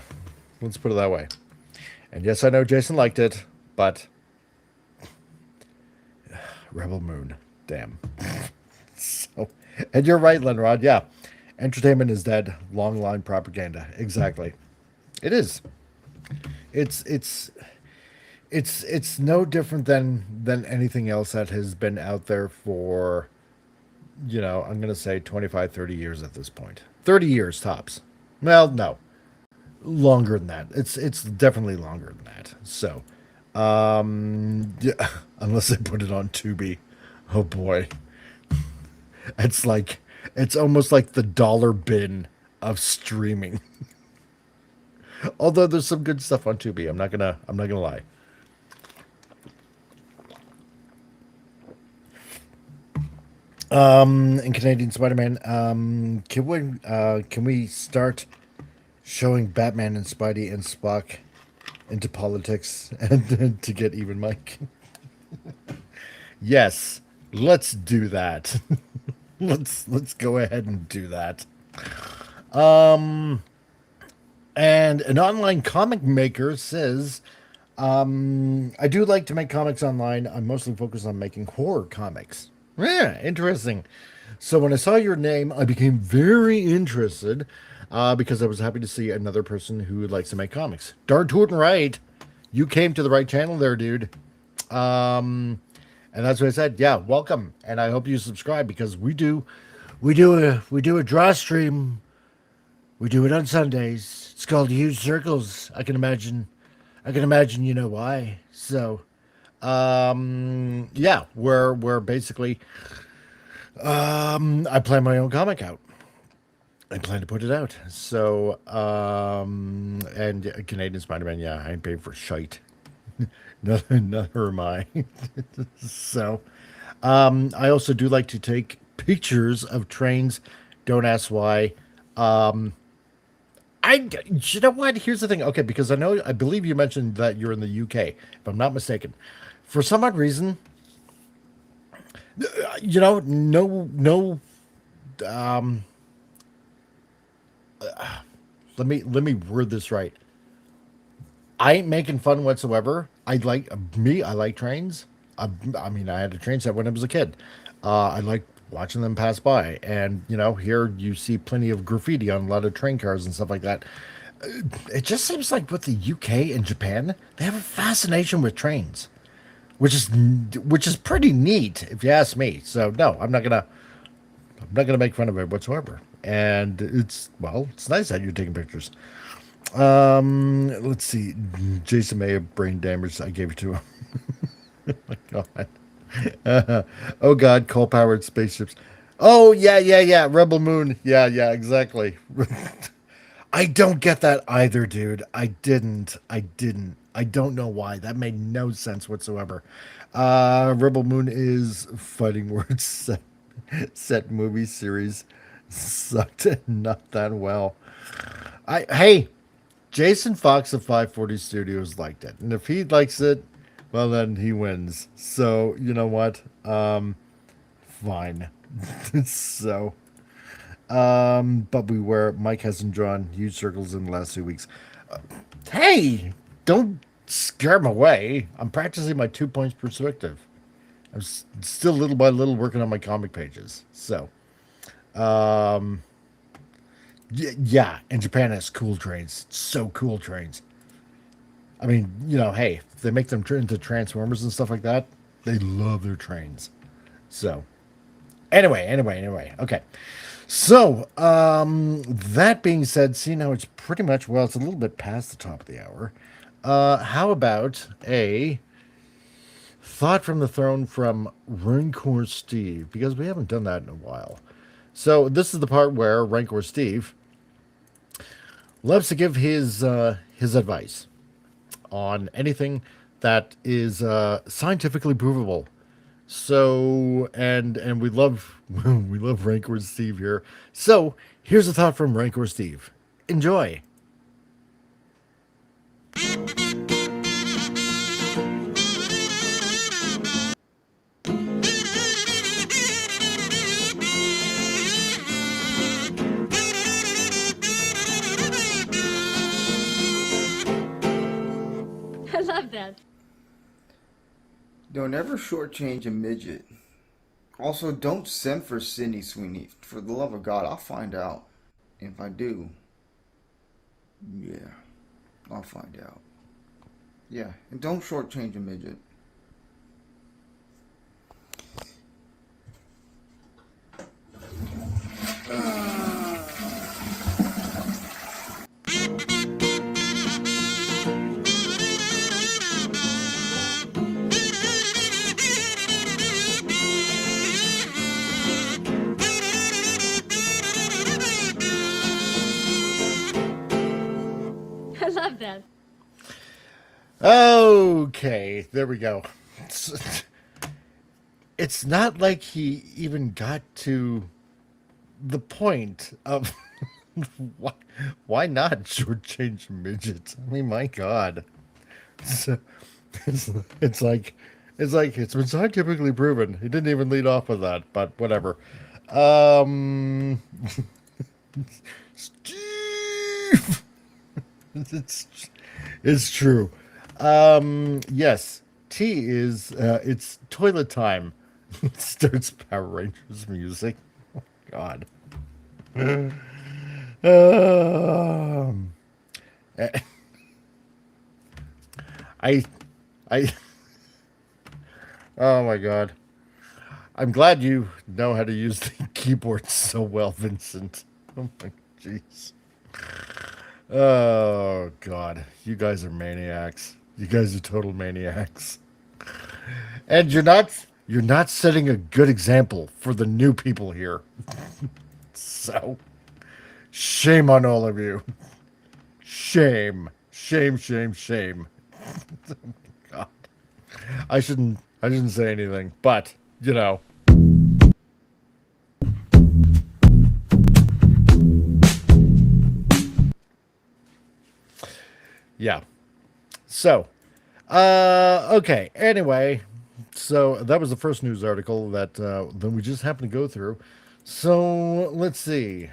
Let's put it that way. And yes, I know Jason liked it, but Rebel Moon, damn. So, and you're right, Lenrod. Yeah, entertainment is dead. Long line propaganda. Exactly. It is. It's no different than anything else that has been out there for, you know, I'm gonna say 25, 30 years at this point. 30 years tops. Well, no, longer than that. It's definitely longer than that. So. Yeah, unless they put it on Tubi. Oh boy. It's almost like the dollar bin of streaming. Although there's some good stuff on Tubi. I'm not gonna lie. In Canadian Spider-Man, can we start showing Batman and Spidey and Spock into politics and to get even, Mike? Yes, let's do that. let's go ahead and do that. And an online comic maker says, I do like to make comics online. I'm mostly focused on making horror comics. Yeah, interesting. So when I saw your name, I became very interested because I was happy to see another person who likes to make comics. Darn tootin' right. You came to the right channel there, dude. Um, and that's what I said. Yeah, welcome. And I hope you subscribe because we do a draw stream. We do it on Sundays. It's called Huge Circles. I can imagine you know why. So, yeah, we're basically I plan my own comic out. I plan to put it out. So, and Canadian Spider-Man, yeah, I ain't paying for shite. Neither am I. So, I also do like to take pictures of trains. Don't ask why. You know what? Here's the thing. Okay, because I believe you mentioned that you're in the UK, if I'm not mistaken. For some odd reason, no. Um, let me word this right. I ain't making fun whatsoever. I like trains. I mean, I had a train set when I was a kid. I like watching them pass by, and here you see plenty of graffiti on a lot of train cars and stuff like that. It just seems like with the UK and Japan, they have a fascination with trains, which is pretty neat if you ask me. So no, I'm not gonna make fun of it whatsoever. And it's nice that you're taking pictures. Let's see. Jason may have brain damage. I gave it to him. Oh my God. Oh God, coal-powered spaceships. Oh yeah. Rebel Moon. Yeah, exactly. I don't get that either, dude. I didn't. I don't know why. That made no sense whatsoever. Rebel Moon is fighting words set movie series. Sucked not that well. Hey, Jason Fox of 540 Studios liked it. And if he likes it, well then he wins. So, you know what? Fine. So, but Mike hasn't drawn huge circles in the last 2 weeks. Hey, don't scare him away. I'm practicing my 2 points perspective. I'm still little by little working on my comic pages. So, yeah, and Japan has cool trains. So cool trains. I mean, hey, if they make them turn into Transformers and stuff like that, they love their trains. So, anyway. Okay. So, that being said, see now it's pretty much, it's a little bit past the top of the hour. How about a thought from the throne from Rancor Steve? Because we haven't done that in a while. So this is the part where Rancor Steve loves to give his advice on anything that is scientifically provable. So and we love we love Rancor Steve here. So here's a thought from Rancor Steve. Enjoy. I love that. Don't ever shortchange a midget. Also, don't send for Sydney Sweeney. For the love of God, I'll find out. If I do, yeah, I'll find out. Yeah, and don't shortchange a midget. I love that. Okay, there we go. It's not like he even got to the point of why not shortchange midgets? I mean, my God. So, it's like it's been scientifically proven. He didn't even lead off with that, but whatever. Steve, it's true. Yes, T is it's toilet time. Starts Power Rangers music. God. I, I, oh my God. I'm glad you know how to use the keyboard so well, Vincent. Oh my jeez. Oh God. You guys are maniacs. You guys are total maniacs. And you're not setting a good example for the new people here. So, shame on all of you. Shame. Shame, shame, shame. God. I shouldn't say anything, but, you know. Yeah. So, okay. Anyway, so that was the first news article that we just happened to go through. So, let's see.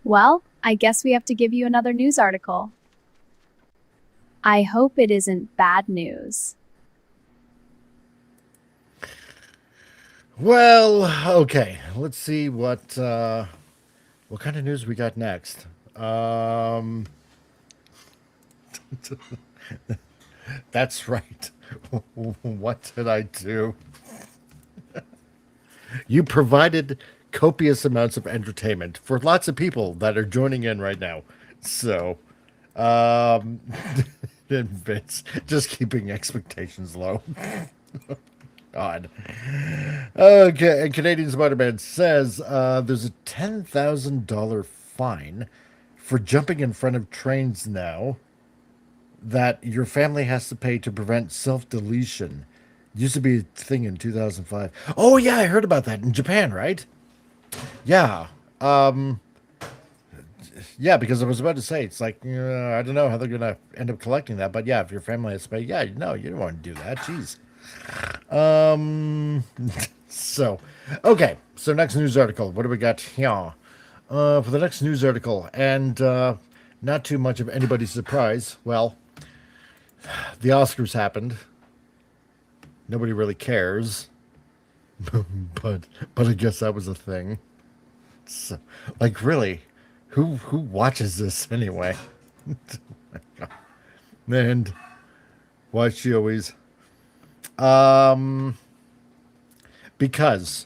Well, I guess we have to give you another news article. I hope it isn't bad news. Well, okay. Let's see what kind of news we got next. That's right. What did I do? You provided copious amounts of entertainment for lots of people that are joining in right now. So, um, and Vince just keeping expectations low. God. Okay, and Canadian Spider-Man says there's a $10,000 fine for jumping in front of trains now that your family has to pay to prevent self-deletion. Used to be a thing in 2005. Oh yeah, I heard about that in Japan, right? Yeah. Yeah, because I was about to say it's like I don't know how they're gonna end up collecting that, but yeah, if your family has to pay, yeah, no, you don't want to do that. Jeez. So, okay. So next news article. What do we got here? For the next news article, and not too much of anybody's surprise. Well, the Oscars happened. Nobody really cares, but I guess that was a thing. So, like, really, who watches this anyway? And why she always because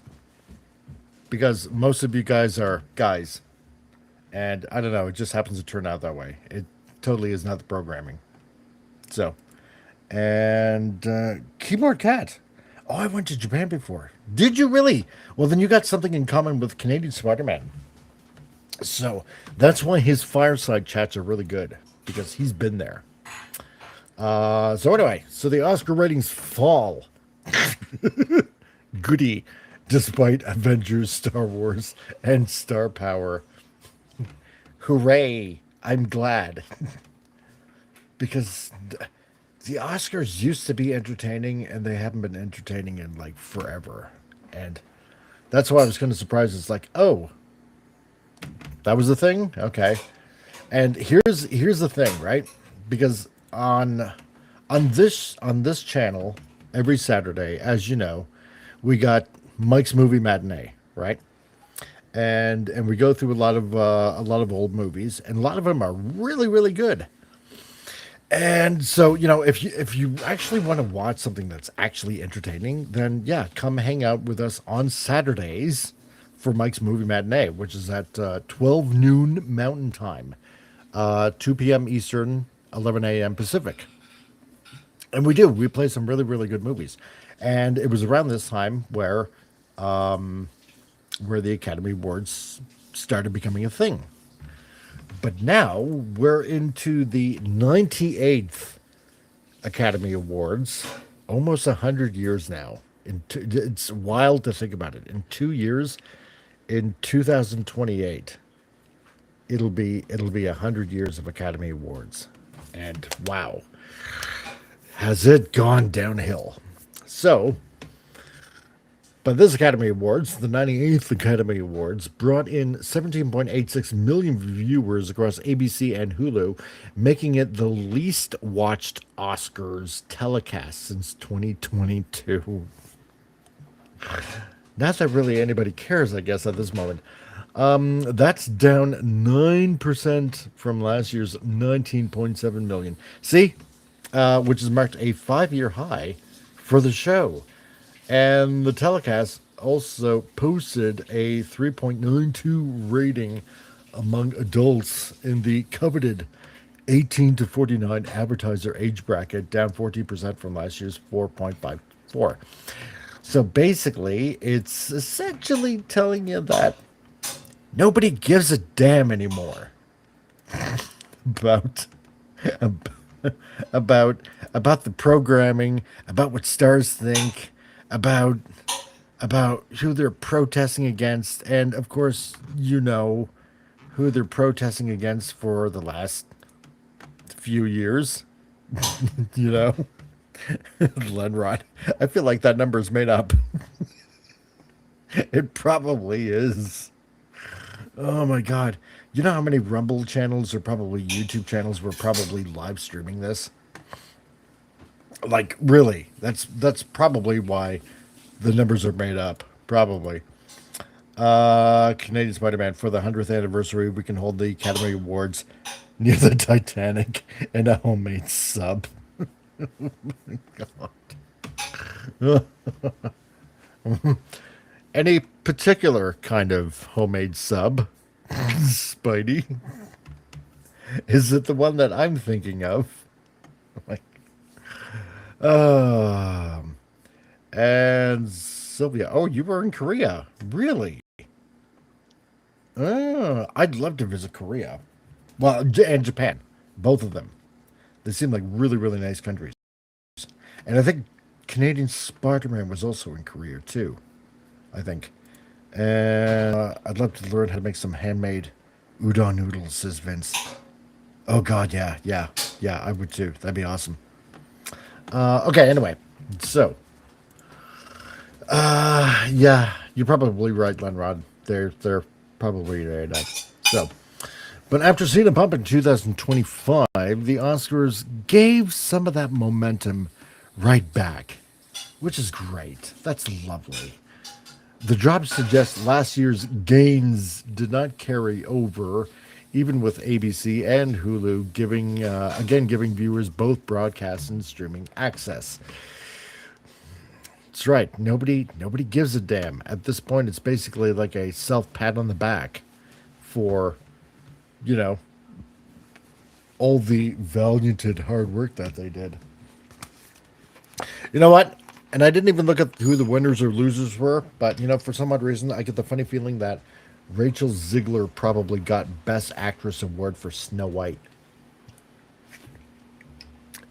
most of you guys are guys, and I don't know, it just happens to turn out that way. It totally is not the programming. So, and Keyboard Cat. Oh, I went to Japan before. Did you really? Well, then you got something in common with Canadian Spider-Man. So that's why his fireside chats are really good, because he's been there. So anyway, so the Oscar ratings fall. Goody, despite Avengers, Star Wars, and Star Power. Hooray! I'm glad. Because the Oscars used to be entertaining, and they haven't been entertaining in like forever. And that's why I was kind of surprised. It's like, oh, that was the thing? Okay. And here's the thing, right? Because on this channel every Saturday, as you know, we got Mike's Movie Matinee, right? And we go through a lot of old movies, and a lot of them are really, really good. And so, if you actually want to watch something that's actually entertaining, then yeah, come hang out with us on Saturdays for Mike's Movie Matinee, which is at 12 noon Mountain Time, 2 p.m. Eastern, 11 a.m. Pacific. And we play some really, really good movies. And it was around this time where the Academy Awards started becoming a thing. But now we're into the 98th Academy Awards, almost 100 years now. It's wild to think about it. In 2 years, in 2028, it'll be 100 years of Academy Awards. And wow, has it gone downhill. So, but this Academy Awards, the 98th Academy Awards, brought in 17.86 million viewers across ABC and Hulu, making it the least watched Oscars telecast since 2022. Not that really anybody cares, I guess, at this moment. That's down 9% from last year's 19.7 million. See, which has marked a 5-year high for the show. And the telecast also posted a 3.92 rating among adults in the coveted 18 to 49 advertiser age bracket, down 14% from last year's 4.54. So basically, it's essentially telling you that nobody gives a damn anymore about about about the programming, about what stars think, about who they're protesting against, and of course, you know who they're protesting against for the last few years. You know, Lenrod. I feel like that number is made up. It probably is. Oh my god. You know how many Rumble channels or probably YouTube channels were probably live streaming this? Like really. That's probably why the numbers are made up. Probably. Canadian Spider-Man, for the 100th anniversary, we can hold the Academy Awards near the Titanic and a homemade sub. God. Any particular kind of homemade sub, Spidey? Is it the one that I'm thinking of? Like, and Sylvia. Oh, you were in Korea, really? I'd love to visit Korea. Well, and Japan, both of them. They seem like really, really nice countries. And I think Canadian Spider-Man was also in Korea too. I think. And I'd love to learn how to make some handmade udon noodles, says Vince. Oh God, yeah, I would too. That'd be awesome. Okay, anyway, so yeah, you're probably right, Lenrod. They're probably right up. So, but after seeing a bump in 2025, the Oscars gave some of that momentum right back, which is great. That's lovely. The drop suggests last year's gains did not carry over, even with ABC and Hulu giving viewers both broadcast and streaming access. That's right. Nobody gives a damn. At this point, it's basically like a self pat on the back for, you know, all the valianted hard work that they did. You know what? And I didn't even look at who the winners or losers were, but, you know, for some odd reason, I get the funny feeling that Rachel Ziegler probably got Best Actress award for Snow White.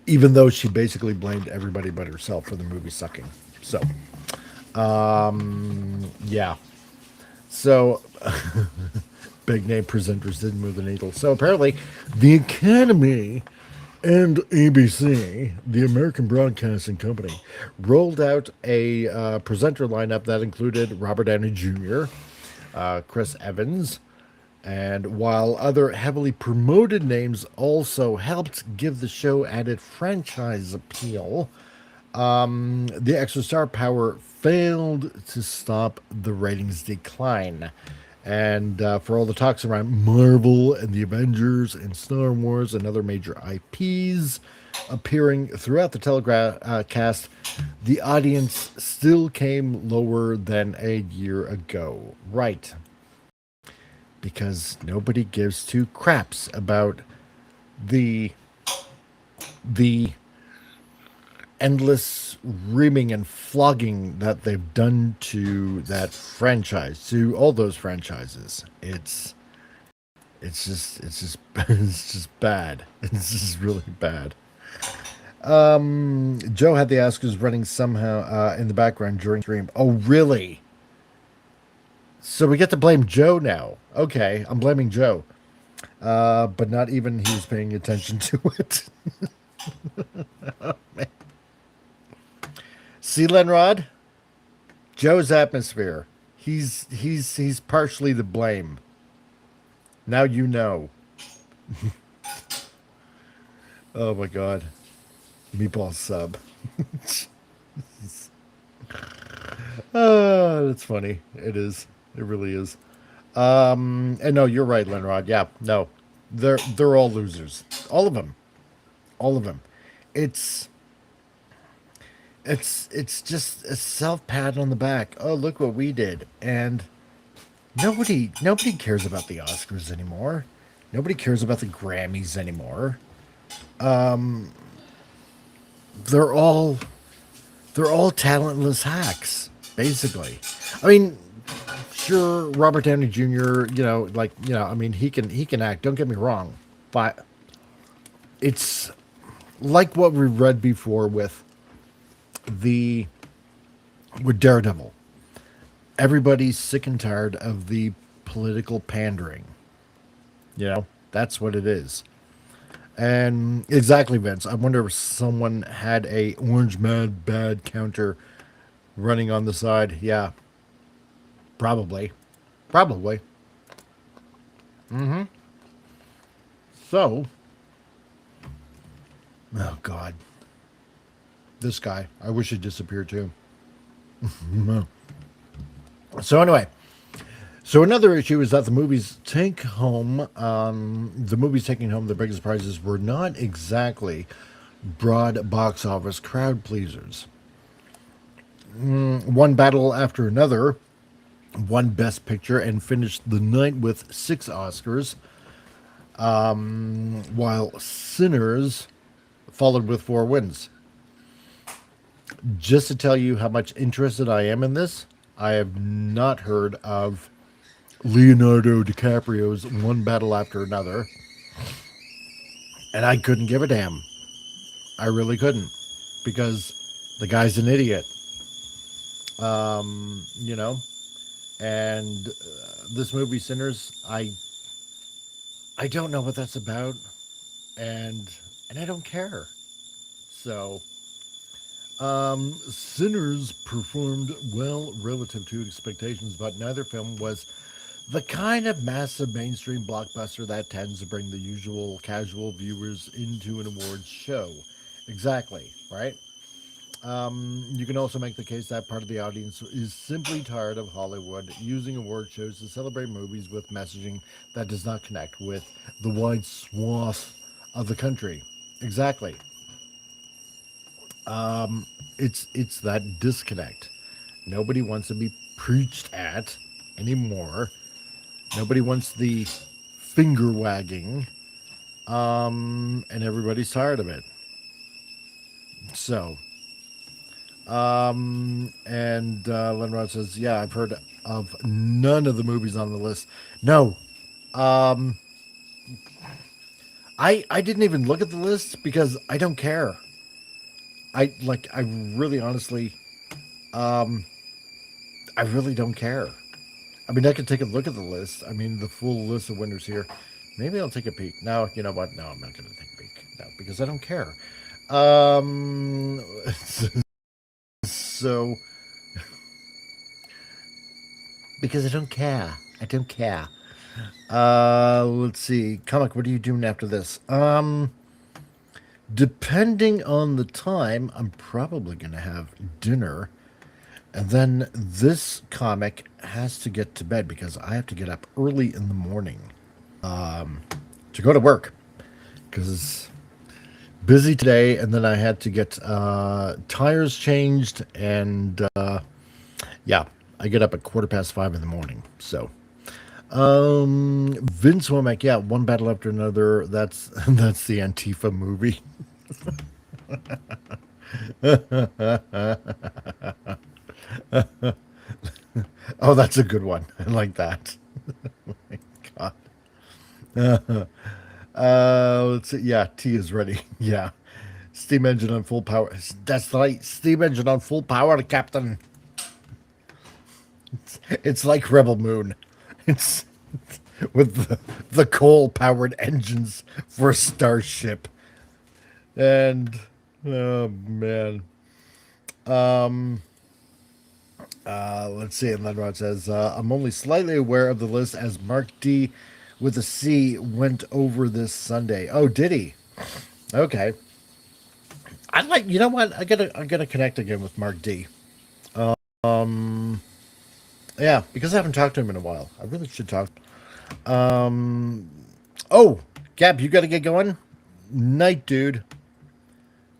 Even though she basically blamed everybody but herself for the movie sucking. So, yeah. So, big name presenters didn't move the needle. So apparently, the Academy and ABC, the American Broadcasting Company, rolled out a presenter lineup that included Robert Downey Jr., Chris Evans, and while other heavily promoted names also helped give the show added franchise appeal, the extra star power failed to stop the ratings decline. And for all the talks around Marvel and the Avengers and Star Wars and other major IPs appearing throughout the telecast, the audience still came lower than a year ago. Right. Because nobody gives two craps about the endless reaming and flogging that they've done to that franchise, to all those franchises. It's just it's just bad. It's just really bad. Joe had the Oscars running somehow in the background during stream. Oh, really? So we get to blame Joe now. Okay, I'm blaming Joe. But not even he's paying attention to it. Oh, man. See, Lenrod? Joe's atmosphere. He's partially to blame. Now you know. Oh my God. Meatball sub. That's funny. It is. It really is. And no, you're right, Lenrod. Yeah, no, they're all losers. All of them. All of them. It's it's just a self pat on the back. Oh, look what we did. And nobody cares about the Oscars anymore. Nobody cares about the Grammys anymore. They're all they're all talentless hacks, basically. I mean, sure, Robert Downey Jr., I mean, he can act, don't get me wrong, but it's like what we read before the with Daredevil. Everybody's sick and tired of the political pandering. That's what it is. And exactly, Vince. I wonder if someone had a orange mad bad counter running on the side. Yeah, probably. Probably. So, oh God, this guy. I wish he'd disappeared too. So anyway, so another issue is that the movies taking home the biggest prizes were not exactly broad box office crowd pleasers. One battle after another won Best Picture and finished the night with 6 Oscars, while Sinners followed with 4 wins. Just to tell you how much interested I am in this, I have not heard of Leonardo DiCaprio's One Battle After Another, and I couldn't give a damn. I really couldn't, because the guy's an idiot. You know, and this movie Sinners, I don't know what that's about, and I don't care. So, Sinners performed well relative to expectations, but neither film was the kind of massive mainstream blockbuster that tends to bring the usual casual viewers into an awards show. Exactly, right? You can also make the case that part of the audience is simply tired of Hollywood using award shows to celebrate movies with messaging that does not connect with the wide swath of the country. Exactly. It's that disconnect. Nobody wants to be preached at anymore. Nobody wants the finger wagging. And everybody's tired of it. So, and Lenrod says, yeah, I've heard of none of the movies on the list. No. I didn't even look at the list because I don't care. I really honestly, I really don't care. I mean, I could take a look at the list. I mean, the full list of winners here. Maybe I'll take a peek. No, you know what? No, I'm not going to take a peek. No, because I don't care. So, because I don't care. I don't care. Let's see. Comic, what are you doing after this? Depending on the time, I'm probably going to have dinner. And then this comic has to get to bed because I have to get up early in the morning to go to work. Because busy today, and then I had to get tires changed, and yeah, I get up at 5:15 in the morning. So, Vince Womack, yeah, One Battle After Another. That's the Antifa movie. Oh, that's a good one. I like that. Oh my God. Let's see. Yeah, tea is ready. Yeah. Steam engine on full power. That's right. Steam engine on full power, Captain. It's like Rebel Moon. It's with the coal-powered engines for a starship. And, oh, man. Let's see. And Lenrod says, I'm only slightly aware of the list as Mark D with a C went over this Sunday. Oh, did he? Okay. You know what? I gotta connect again with Mark D. Yeah, because I haven't talked to him in a while. I really should talk. Oh, Gab, you got to get going. Night, dude.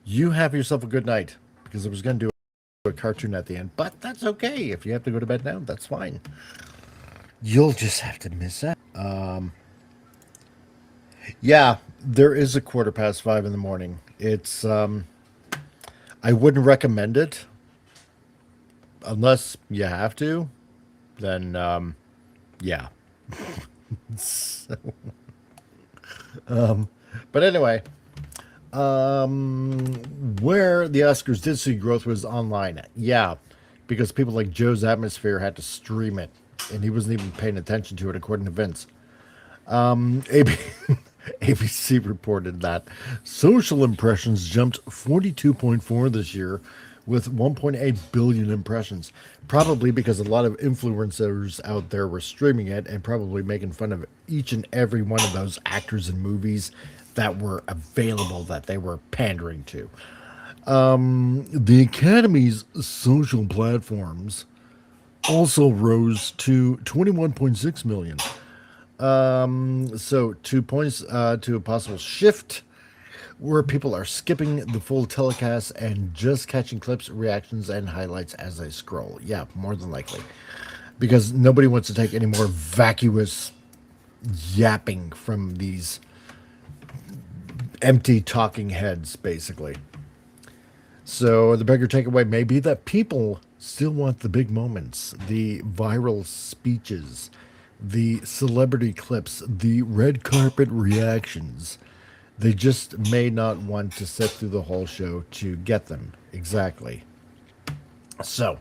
You have yourself a good night, because I was going to do a cartoon at the end, but that's okay. If you have to go to bed now, that's fine. You'll just have to miss out. Yeah, there is a 5:15 in the morning. It's I wouldn't recommend it unless you have to. Then yeah. So, but anyway, where the Oscars did see growth was online. Yeah, because people like Joe's Atmosphere had to stream it, and he wasn't even paying attention to it, according to Vince. ABC reported that social impressions jumped 42.4 this year with 1.8 billion impressions. Probably because a lot of influencers out there were streaming it and probably making fun of each and every one of those actors in movies that were available that they were pandering to. The Academy's social platforms also rose to 21.6 million. So 2 points to a possible shift where people are skipping the full telecast and just catching clips, reactions, and highlights as they scroll. Yeah, more than likely. Because nobody wants to take any more vacuous yapping from these empty talking heads, basically. So the bigger takeaway may be that people still want the big moments, the viral speeches, the celebrity clips, the red carpet reactions. They just may not want to sit through the whole show to get them. Exactly. So,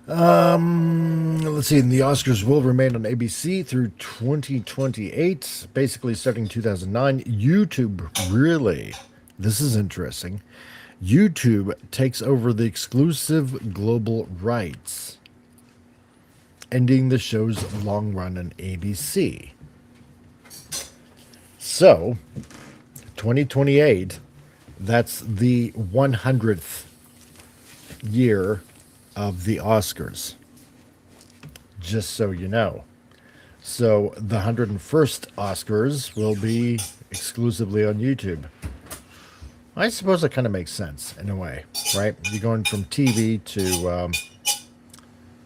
let's see. The Oscars will remain on ABC through 2028, basically starting 2009. YouTube, really? This is interesting. YouTube takes over the exclusive global rights, ending the show's long run on ABC. So, 2028, that's the 100th year of the Oscars. Just so you know. So, the 101st Oscars will be exclusively on YouTube. I suppose that kind of makes sense in a way, right? You're going from TV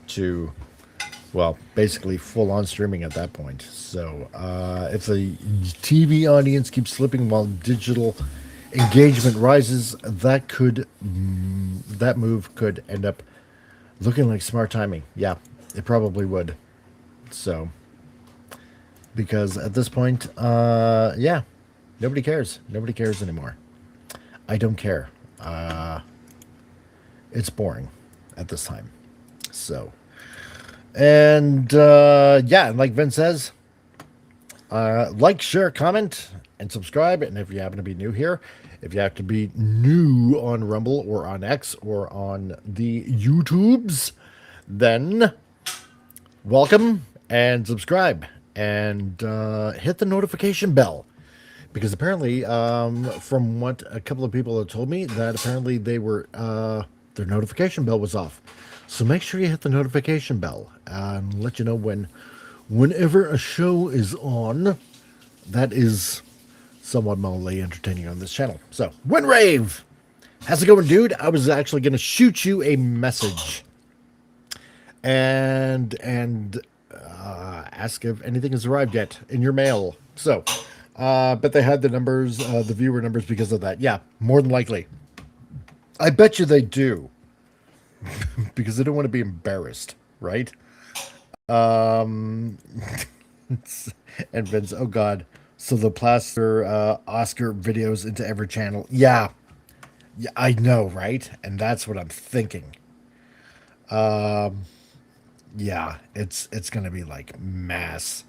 to well, basically full-on streaming at that point. So if the TV audience keeps slipping while digital engagement rises, that move could end up looking like smart timing. Yeah, it probably would. So, because at this point, yeah, nobody cares. Nobody cares anymore. I don't care. It's boring at this time. So... And, yeah, like Vince says, like, share, comment, and subscribe. And if you happen to be new here, if you have to be new on Rumble or on X or on the YouTubes, then welcome and subscribe and hit the notification bell. Because apparently, from what a couple of people have told me, that apparently they were, their notification bell was off. So make sure you hit the notification bell and let you know whenever a show is on that is somewhat mildly entertaining on this channel. So, Winrave! How's it going, dude? I was actually going to shoot you a message and ask if anything has arrived yet in your mail. So, but they had the numbers, the viewer numbers because of that. Yeah, more than likely. I bet you they do. Because they don't want to be embarrassed, right? And Vince, oh God. So the plaster Oscar videos into every channel. Yeah. Yeah, I know, right? And that's what I'm thinking. Yeah, it's gonna be like mass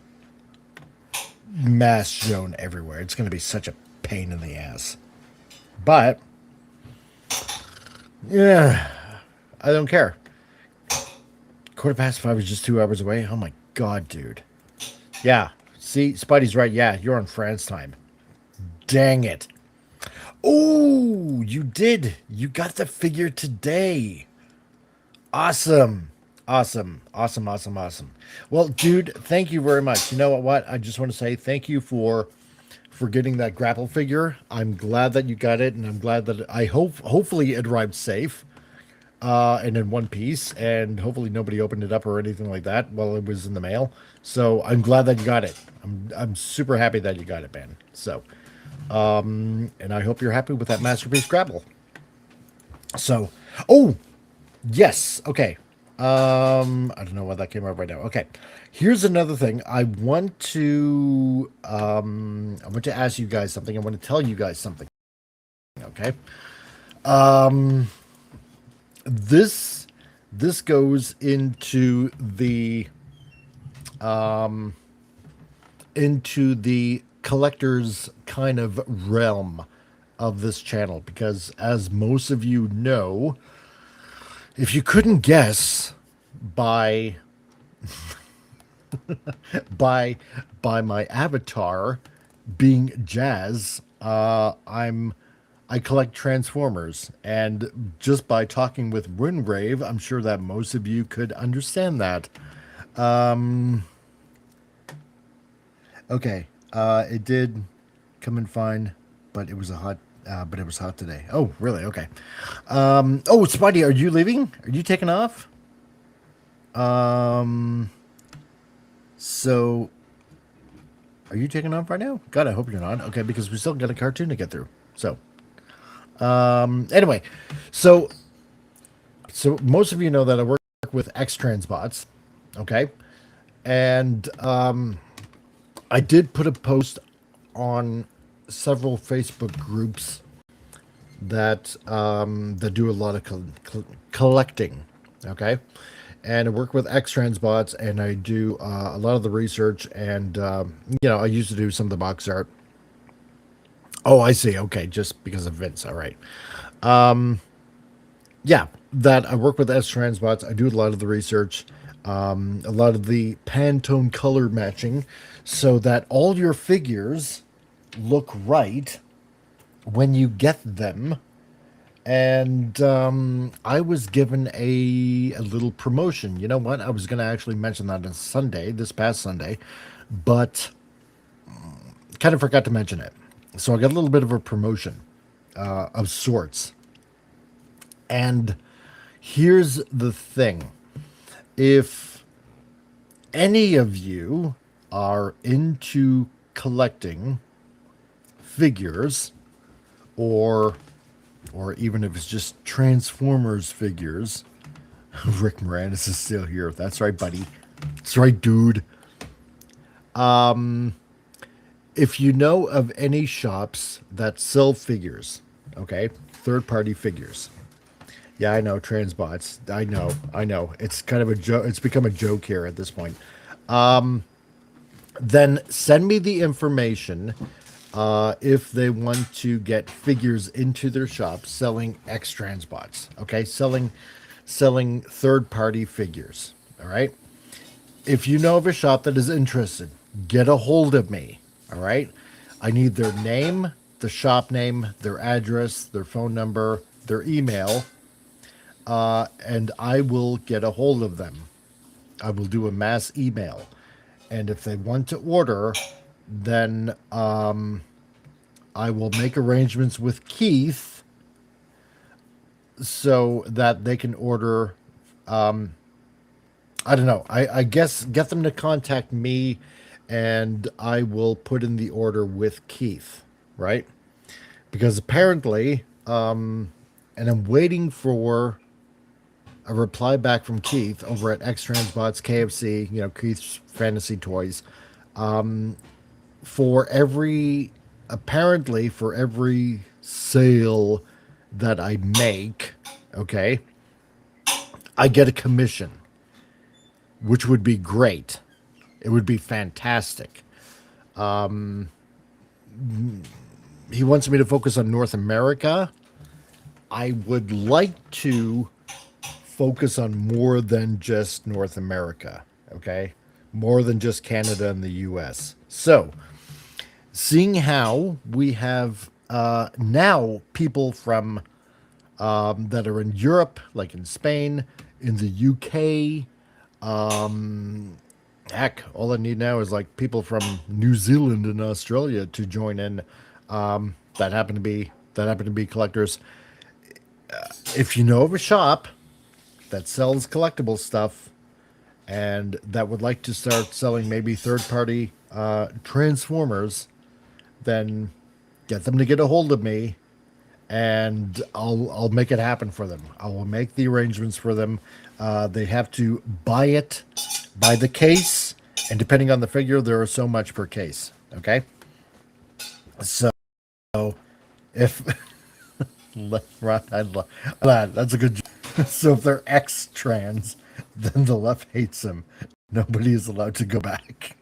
shown everywhere. It's gonna be such a pain in the ass. But yeah, I don't care. 5:15 is just 2 hours away. Oh my God, dude. Yeah. See, Spidey's right. Yeah, you're on France time. Dang it. Oh, you did. You got the figure today. Awesome. Awesome. Awesome. Awesome. Awesome. Well, dude, thank you very much. You know what? I just want to say thank you for getting that grapple figure. I'm glad that you got it, and I'm glad that I hopefully it arrived safe. And in one piece, and hopefully nobody opened it up or anything like that while it was in the mail. So I'm glad that you got it. I'm super happy that you got it, man. So, and I hope you're happy with that masterpiece grapple. So, oh, yes, okay. I don't know why that came up right now. Okay, here's another thing. I want to ask you guys something. I want to tell you guys something. Okay. Um, this goes into the collector's kind of realm of this channel, because as most of you know, if you couldn't guess by by my avatar being Jazz, I collect Transformers, and just by talking with Windgrave, I'm sure that most of you could understand that. Okay, it did come in fine, but it was hot today. Oh, really? Okay. Oh, Spidey, are you leaving? Are you taking off? So are you taking off right now? God, I hope you're not. Okay, because we still got a cartoon to get through. So, anyway, so most of you know that I work with X-Transbots, okay? And I did put a post on several Facebook groups that do a lot of collecting, okay? And I work with X-Transbots, and I do a lot of the research, and I used to do some of the box art. Oh, I see. Okay, just because of Vince. All right. Yeah, that I work with X-Transbots. I do a lot of the research, a lot of the Pantone color matching, so that all your figures look right when you get them. And I was given a little promotion. You know what? I was going to actually mention that on Sunday, this past Sunday, but kind of forgot to mention it. So I got a little bit of a promotion of sorts. And here's the thing. If any of you are into collecting figures, or even if it's just Transformers figures, Rick Moranis is still here. That's right, buddy. That's right, dude. If you know of any shops that sell figures, okay, third-party figures. Yeah, I know, Transbots. I know. It's kind of a joke. It's become a joke here at this point. Then send me the information if they want to get figures into their shop selling X-Transbots. Okay, selling third-party figures. All right. If you know of a shop that is interested, get a hold of me. All right. I need their name, the shop name, their address, their phone number, their email, and I will get a hold of them. I will do a mass email. And if they want to order, then I will make arrangements with Keith so that they can order. I don't know. I guess get them to contact me, and I will put in the order with Keith, right? Because apparently, and I'm waiting for a reply back from Keith over at X-Transbots, KFC, Keith's Fantasy Toys. Apparently for every sale that I make, okay, I get a commission, which would be great. It would be fantastic. He wants me to focus on North America. I would like to focus on more than just North America, okay? More than just Canada and the US. So, seeing how we have now people from that are in Europe, like in Spain, in the UK. Heck, all I need now is like people from New Zealand and Australia to join in. That happen to be collectors. If you know of a shop that sells collectible stuff and that would like to start selling maybe third-party Transformers, then get them to get a hold of me, and I'll make it happen for them. I will make the arrangements for them. They have to buy it by the case, and depending on the figure, there are so much per case. Okay, so if right, I love that. That's a good. So if they're ex-trans, then the left hates them. Nobody is allowed to go back.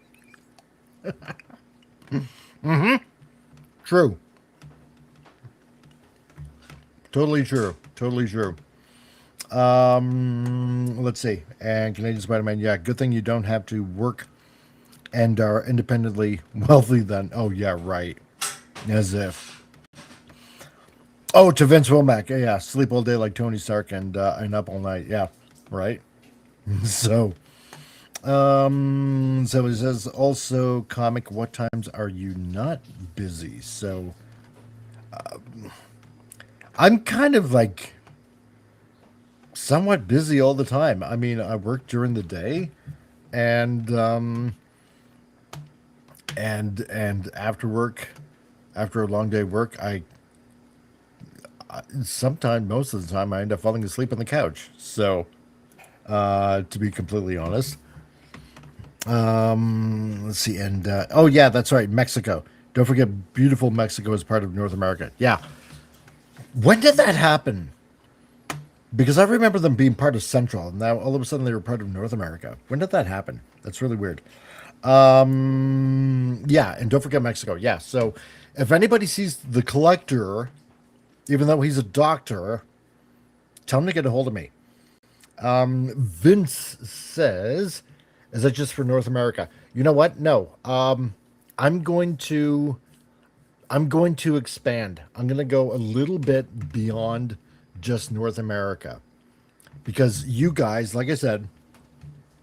True. Totally true. Totally true. Let's see. And Canadian Spider-Man, yeah, good thing you don't have to work and are independently wealthy then. Oh, yeah, right. As if. Oh, to Vince Womack. Yeah, sleep all day like Tony Stark and up all night. Yeah, right. So it says also comic, what times are you not busy? So I'm kind of like somewhat busy all the time. I mean, I work during the day and after work, after a long day of work, I sometimes, most of the time, I end up falling asleep on the couch. So to be completely honest. Let's see. And, oh yeah, that's right. Mexico. Don't forget beautiful Mexico is part of North America. Yeah. When did that happen? Because I remember them being part of Central, and now all of a sudden they were part of North America. When did that happen? That's really weird. Yeah, and don't forget Mexico. Yeah, so if anybody sees the collector, even though he's a doctor, tell him to get a hold of me. Vince says, is that just for North America? You know what? No. I'm going to expand. I'm going to go a little bit beyond just North America, because you guys, like I said,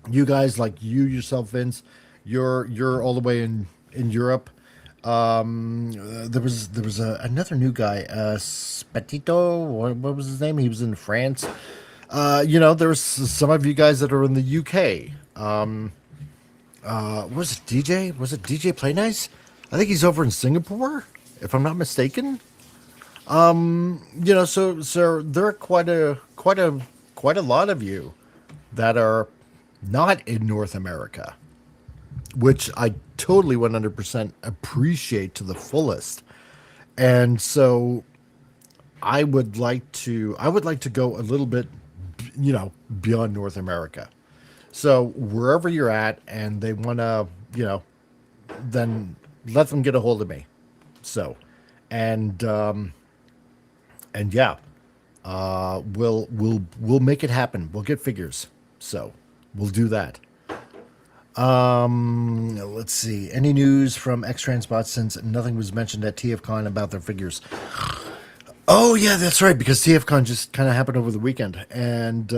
you guys, like you yourself, Vince, you're all the way in Europe. There was another new guy, Spetito. What was his name? He was in France. There's some of you guys that are in the UK. Was it DJ? Was it DJ Play Nice? I think he's over in Singapore, if I'm not mistaken. So there are quite a lot of you that are not in North America, which I totally 100% appreciate to the fullest. And so I would like to go a little bit, beyond North America. So wherever you're at and they want to, then let them get a hold of me. So, and yeah, we'll make it happen. We'll get figures. So we'll do that. Let's see. Any news from X-Transbots since nothing was mentioned at TFCon about their figures? Oh yeah, that's right. Because TFCon just kind of happened over the weekend. And,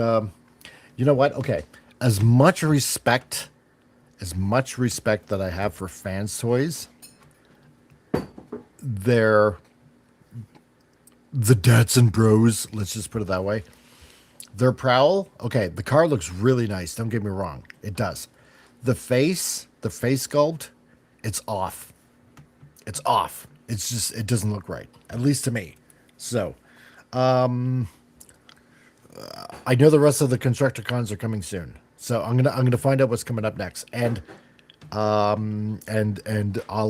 you know what? Okay. As much respect that I have for fans toys, the Datsun Bros, let's just put it that way. Their Prowl, okay, the car looks really nice. Don't get me wrong. It does. The face sculpt, it's off. It's off. It's just, it doesn't look right. At least to me. So, I know the rest of the Constructicons are coming soon. So I'm gonna find out what's coming up next. And I'll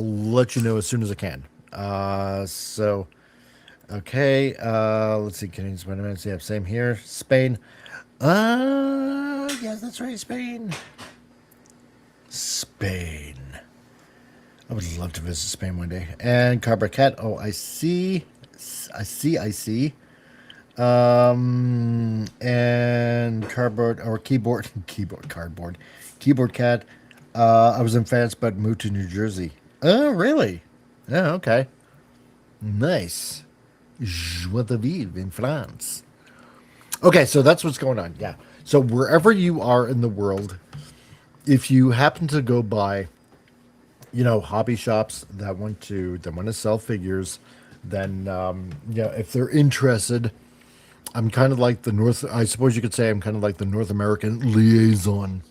let you know as soon as I can. Okay, let's see, Canadian Spider-Man, yeah, same here. Spain. Yeah, that's right, Spain. Spain. I would love to visit Spain one day. And Cardboard Cat, oh, I see. And Cardboard, or Keyboard Cat. I was in France, but moved to New Jersey. Oh, really? Oh, okay. Nice. Joie de vivre in France. Okay, so that's what's going on. Yeah. So wherever you are in the world, if you happen to go by, hobby shops that want to sell figures, then if they're interested, I'm kind of like the North. I suppose you could say I'm kind of like the North American liaison.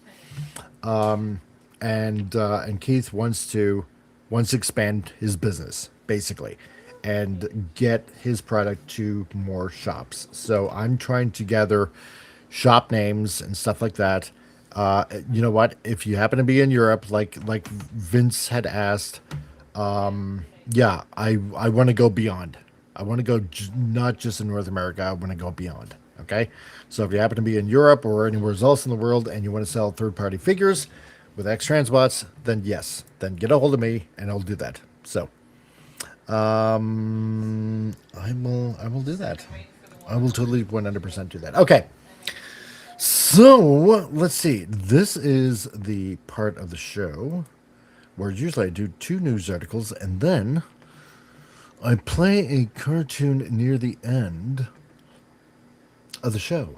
And Keith wants to expand his business basically, and get his product to more shops. So I'm trying to gather shop names and stuff like that. You know what? If you happen to be in Europe, like Vince had asked, yeah, I want to go beyond. I want to go not just in North America. I want to go beyond. Okay, so if you happen to be in Europe or anywhere else in the world and you want to sell third-party figures with X Transbots, then yes, then get a hold of me and I'll do that. So, I will do that. I will totally 100% do that. Okay. So let's see. This is the part of the show where usually I do 2 news articles and then I play a cartoon near the end of the show.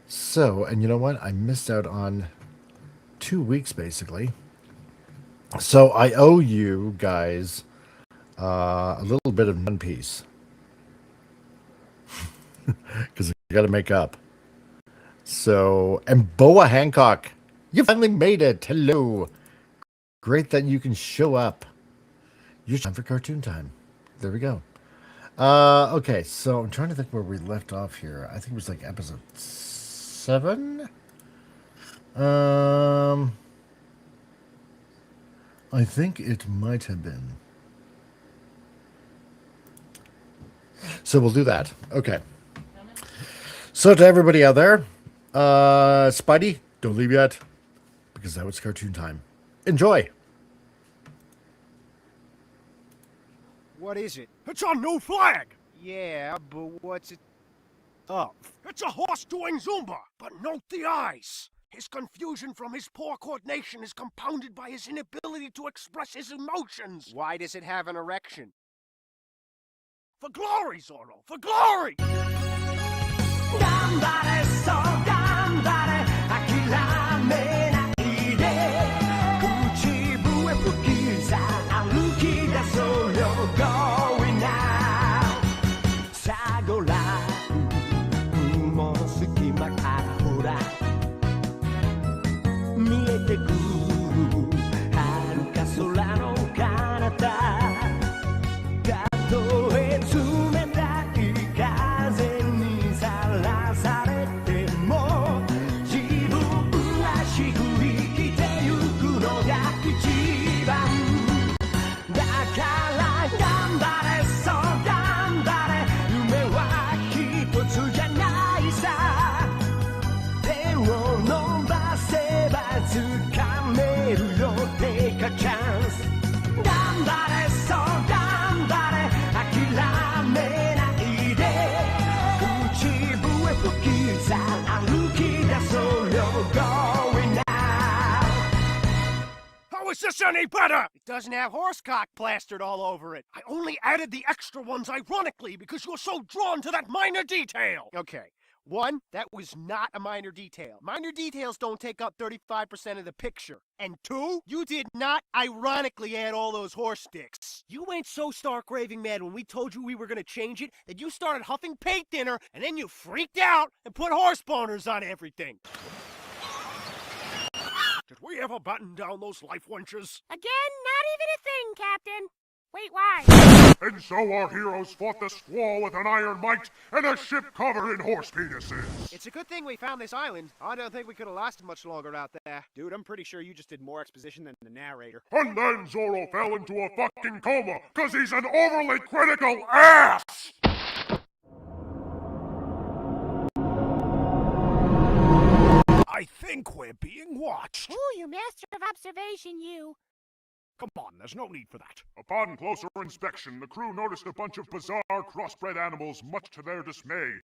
So, and you know what? I missed out on 2 weeks basically. So I owe you guys a little bit of One Piece because I got to make up. So, and Boa Hancock, you finally made it. Hello. Great that you can show up. You're time for cartoon time. There we go. Okay, so I'm trying to think where we left off here. I think it was like episode 7. I think it might have been. So we'll do that. Okay. So to everybody out there, Spidey, don't leave yet, because now it's cartoon time. Enjoy. What is it? It's a new flag! Yeah, but what's it of? It's a horse doing Zumba! But note the eyes! His confusion from his poor coordination is compounded by his inability to express his emotions! Why does it have an erection? For glory, Zorro! For glory! How is this any better? It doesn't have horsecock plastered all over it. I only added the extra ones ironically because you're so drawn to that minor detail! Okay. 1, that was not a minor detail. Minor details don't take up 35% of the picture. And 2, you did not ironically add all those horse sticks. You went so stark raving mad when we told you we were gonna change it that you started huffing paint thinner and then you freaked out and put horse boners on everything. Did we ever batten down those life wenches? Again, not even a thing, Captain. Wait, why? And so our heroes fought the squall with an iron might and a ship covered in horse penises. It's a good thing we found this island. I don't think we could have lasted much longer out there. Dude, I'm pretty sure you just did more exposition than the narrator. And then Zorro fell into a fucking coma, cause he's an overly critical ass! I think we're being watched. Ooh, you master of observation, you. Come on, there's no need for that. Upon closer inspection, the crew noticed a bunch of bizarre crossbred animals, much to their dismay.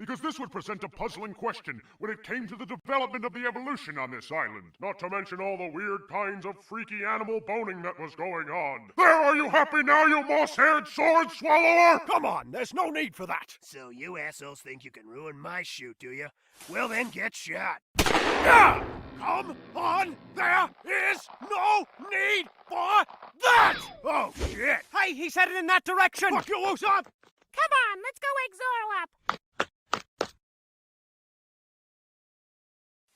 because this would present a puzzling question when it came to the development of the evolution on this island, not to mention all the weird kinds of freaky animal boning that was going on. There, are you happy now, you moss-haired sword swallower? Come on, there's no need for that. So you assholes think you can ruin my shoot, do you? Well then, get shot. Ah! Come on, there is no need for that! Oh, shit! Hey, he's headed in that direction! Fuck you, Usopp! Come on, let's go wake Zoro up.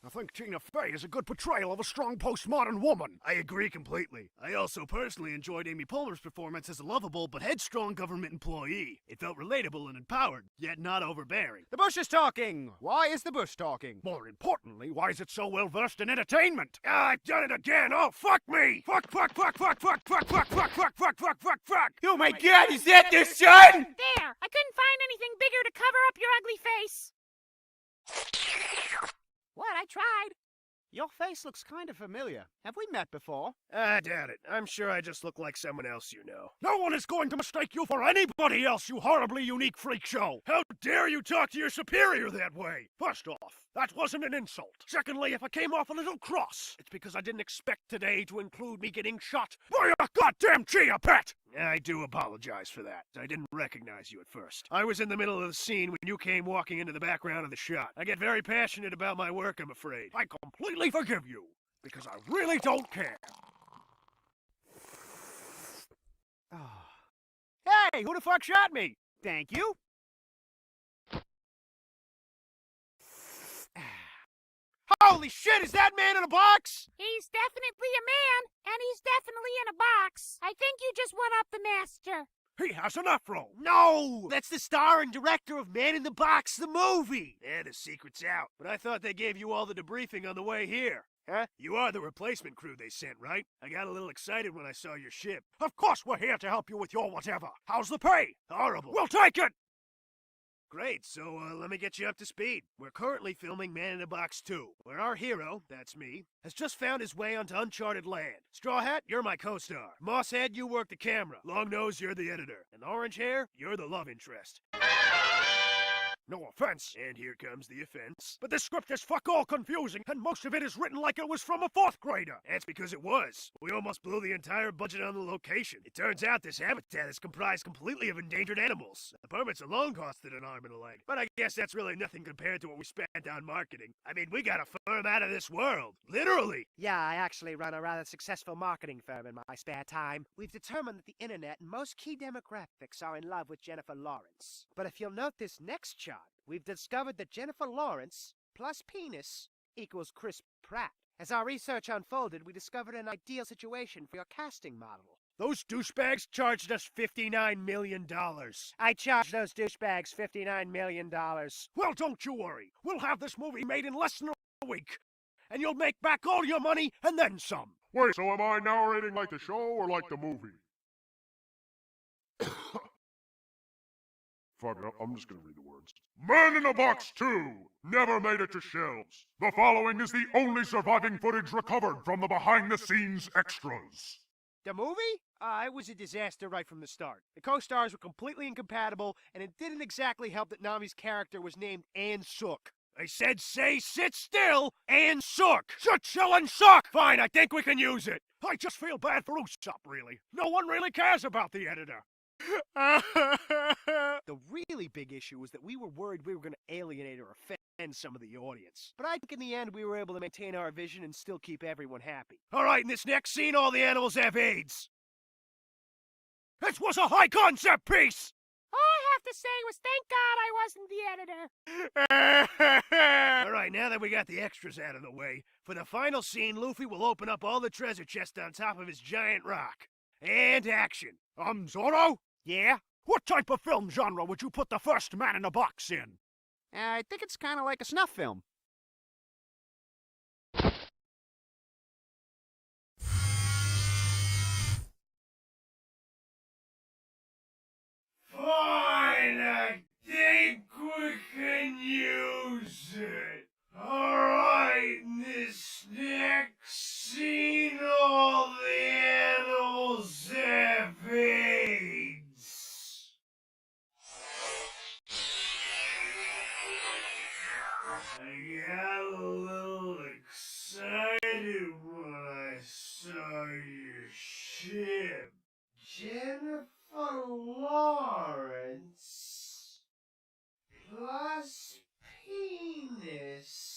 I think Tina Fey is a good portrayal of a strong postmodern woman. I agree completely. I also personally enjoyed Amy Poehler's performance as a lovable but headstrong government employee. It felt relatable and empowered, yet not overbearing. The bush is talking. Why is the bush talking? More importantly, why is it so well versed in entertainment? Ah, I've done it again. Oh, fuck me! Fuck, fuck, fuck, fuck, fuck, fuck, fuck, fuck, fuck, fuck, fuck, fuck, fuck! Oh my god, is that the sun? There, I couldn't find anything bigger to cover up your ugly face. What? I tried. Your face looks kind of familiar. Have we met before? I doubt it. I'm sure I just look like someone else you know. No one is going to mistake you for anybody else, you horribly unique freak show! How dare you talk to your superior that way? First off, that wasn't an insult. Secondly, if I came off a little cross, it's because I didn't expect today to include me getting shot by a goddamn chia pet! I do apologize for that. I didn't recognize you at first. I was in the middle of the scene when you came walking into the background of the shot. I get very passionate about my work, I'm afraid. I completely forgive you, because I really don't care. Hey, who the fuck shot me? Thank you. Holy shit, is that man in a box? He's definitely a man, and he's definitely in a box. I think you just one up the master. He has an afro. No! That's the star and director of Man in the Box, the movie! Yeah, the secret's out. But I thought they gave you all the debriefing on the way here. Huh? You are the replacement crew they sent, right? I got a little excited when I saw your ship. Of course we're here to help you with your whatever. How's the pay? Horrible. We'll take it! Great, so let me get you up to speed. We're currently filming Man in a Box 2, where our hero, that's me, has just found his way onto uncharted land. Straw Hat, you're my co-star. Mosshead, you work the camera. Long Nose, you're the editor. And Orange Hair, you're the love interest. No offense. And here comes the offense. But this script is fuck all confusing, and most of it is written like it was from a fourth grader. That's because it was. We almost blew the entire budget on the location. It turns out this habitat is comprised completely of endangered animals. The permits alone costed an arm and a leg. But I guess that's really nothing compared to what we spent on marketing. I mean, we got a firm out of this world. Literally. Yeah, I actually run a rather successful marketing firm in my spare time. We've determined that the internet and most key demographics are in love with Jennifer Lawrence. But if you'll note this next chart, we've discovered that Jennifer Lawrence plus penis equals Chris Pratt. As our research unfolded, we discovered an ideal situation for your casting model. Those douchebags charged us $59 million. I charged those douchebags $59 million. Well, don't you worry. We'll have this movie made in less than a week. And you'll make back all your money and then some. Wait, so am I narrating like the show or like the movie? Fuck it, I'm just gonna read the words. Man in a Box 2 never made it to shelves. The following is the only surviving footage recovered from the behind-the-scenes extras. The movie? It was a disaster right from the start. The co-stars were completely incompatible, and it didn't exactly help that Nami's character was named Ann Sook. I said say sit still and suck. Sit still and suck! Fine, I think we can use it. I just feel bad for Usopp, really. No one really cares about the editor. The really big issue was that we were worried we were going to alienate or offend some of the audience. But I think in the end we were able to maintain our vision and still keep everyone happy. All right, in this next scene, all the animals have AIDS. It was a high concept piece! All I have to say was thank God I wasn't the editor. All right, now that we got the extras out of the way, for the final scene, Luffy will open up all the treasure chests on top of his giant rock. And action. Zoro? Yeah? What type of film genre would you put the first Man in a Box in? I think it's kind of like a snuff film. Fine, I think we can use it. Alright, in this next scene, all the animals have AIDS. I got a little excited when I saw your ship. Jennifer Lawrence plus penis.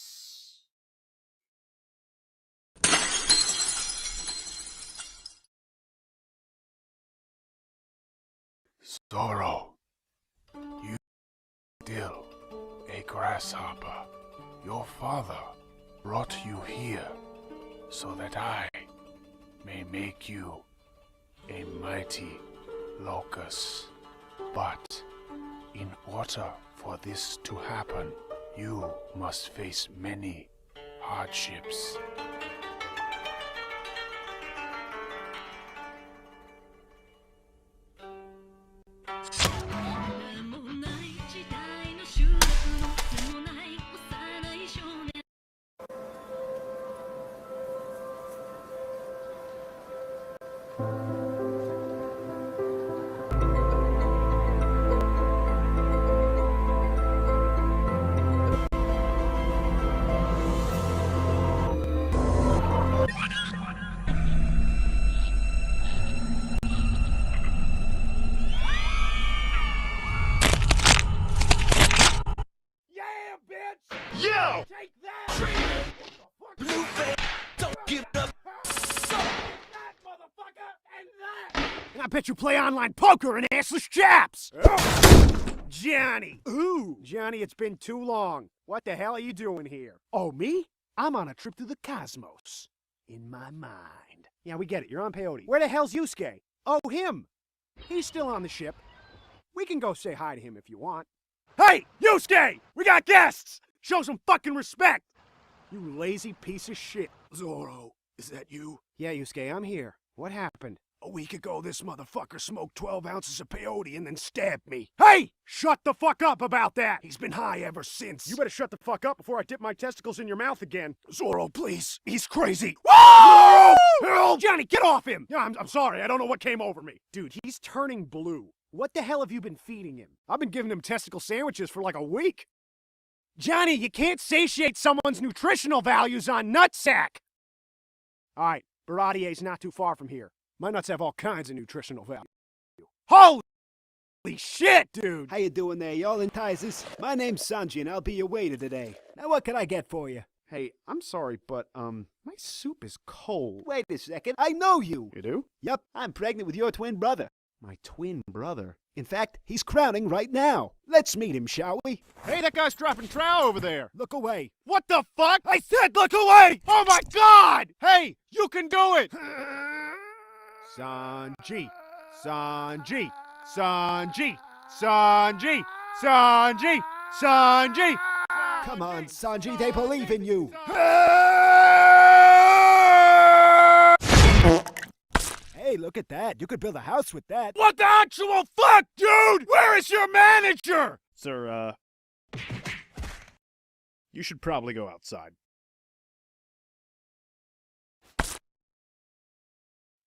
Zorro, you still a grasshopper. Your father brought you here so that I may make you a mighty locust. But in order for this to happen, you must face many hardships. Yeah, bitch! Yo! Take that! Blue face, don't give up! That motherfucker and that! And I bet you play online poker and assless chaps! Johnny! Ooh! Johnny, it's been too long. What the hell are you doing here? Oh, me? I'm on a trip through the cosmos. In my mind. Yeah, we get it. You're on peyote. Where the hell's Yusuke? Oh, him! He's still on the ship. We can go say hi to him if you want. Hey, Yusuke! We got guests! Show some fucking respect! You lazy piece of shit. Zorro, is that you? Yeah, Yusuke, I'm here. What happened? A week ago, this motherfucker smoked 12 ounces of peyote and then stabbed me. Hey! Shut the fuck up about that! He's been high ever since. You better shut the fuck up before I dip my testicles in your mouth again. Zorro, please. He's crazy. Zorro! Help! Johnny, get off him! Yeah, I'm sorry. I don't know what came over me. Dude, he's turning blue. What the hell have you been feeding him? I've been giving him testicle sandwiches for like a week. Johnny, you can't satiate someone's nutritional values on nutsack! Alright, Baratier's not too far from here. My nuts have all kinds of nutritional value. Holy shit, dude! How you doing there, y'all enticers? My name's Sanji, and I'll be your waiter today. Now, what can I get for you? Hey, I'm sorry, but, my soup is cold. Wait a second. I know you! You do? Yup, I'm pregnant with your twin brother. My twin brother? In fact, he's crowning right now. Let's meet him, shall we? Hey, that guy's dropping trow over there. Look away. What the fuck? I said look away! Oh my god! Hey, you can do it! Sanji, Sanji, Sanji, Sanji, Sanji, Sanji! Come on, Sanji, they believe in you. Hey, look at that. You could build a house with that. What the actual fuck, dude? Where is your manager? Sir, you should probably go outside.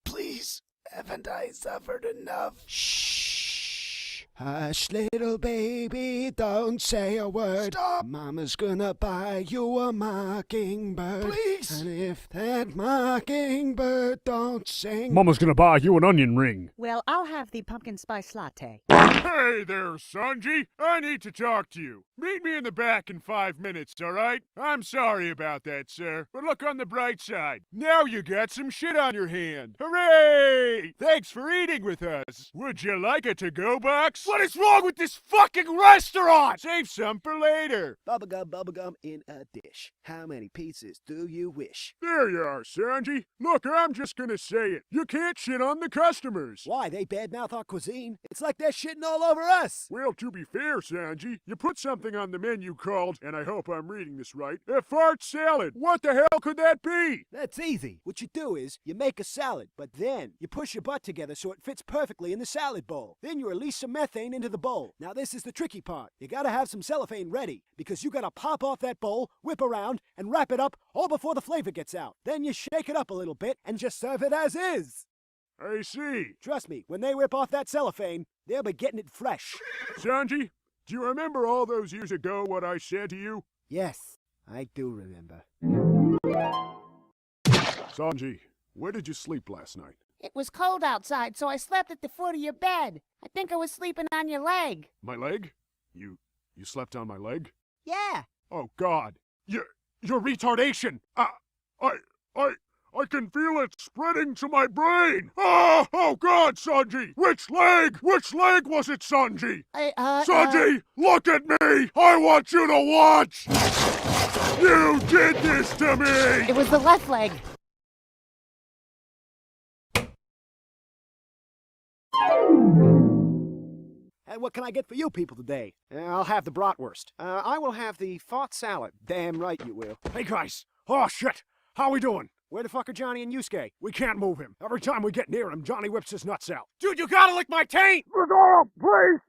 Please, haven't I suffered enough? Shh. Hush, little baby, don't say a word. Stop. Mama's gonna buy you a mockingbird. Please. And if that mockingbird don't sing... Mama's gonna buy you an onion ring. Well, I'll have the pumpkin spice latte. Hey there, Sanji. I need to talk to you. Meet me in the back in 5 minutes, all right? I'm sorry about that, sir. But look on the bright side. Now you got some shit on your hand. Hooray! Thanks for eating with us. Would you like a to-go box? What is wrong with this fucking restaurant? Save some for later. Bubblegum in a dish. How many pieces do you wish? There you are, Sanji. Look, I'm just gonna say it. You can't shit on the customers. Why, they badmouth our cuisine? It's like they're shitting all over us. Well, to be fair, Sanji, you put something on the menu called, and I hope I'm reading this right, a fart salad. What the hell could that be? That's easy. What you do is, you make a salad, but then you push your butt together so it fits perfectly in the salad bowl. Then you release some methane into the bowl. Now this is the tricky part. You gotta have some cellophane ready, because you gotta pop off that bowl, whip around, and wrap it up all before the flavor gets out. Then you shake it up a little bit and just serve it as is. I see. Trust me, when they rip off that cellophane, they'll be getting it fresh. Sanji, do you remember all those years ago what I said to you? Yes, I do remember. Sanji, where did you sleep last night? It was cold outside, so I slept at the foot of your bed. I think I was sleeping on your leg. My leg? You slept on my leg? Yeah. Oh God! Your retardation! I can feel it spreading to my brain! Oh God, Sanji! Which leg? Which leg was it, Sanji? Sanji, look at me! I want you to watch! You did this to me! It was the left leg. And what can I get for you people today? I'll have the bratwurst. I will have the thought salad. Damn right you will. Hey guys! Oh shit! How we doing? Where the fuck are Johnny and Yusuke? We can't move him. Every time we get near him, Johnny whips his nuts out. Dude, you gotta lick my taint! Please!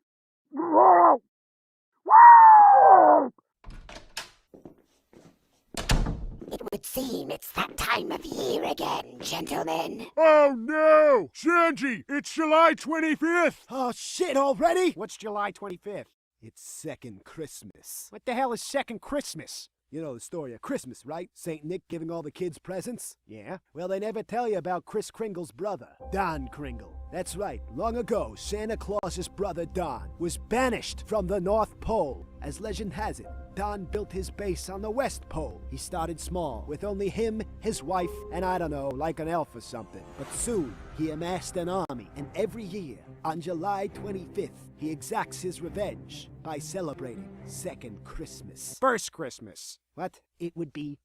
It would seem it's that time of year again, gentlemen. Oh no! Sanji, it's July 25th! Oh shit already? What's July 25th? It's second Christmas. What the hell is second Christmas? You know the story of Christmas, right? Saint Nick giving all the kids presents? Yeah? Well, they never tell you about Kris Kringle's brother, Don Kringle. That's right. Long ago, Santa Claus's brother Don was banished from the North Pole. As legend has it, Don built his base on the West Pole. He started small, with only him, his wife, and I don't know, like an elf or something. But soon, he amassed an army, and every year, on July 25th, he exacts his revenge by celebrating second Christmas. First Christmas. What? It would be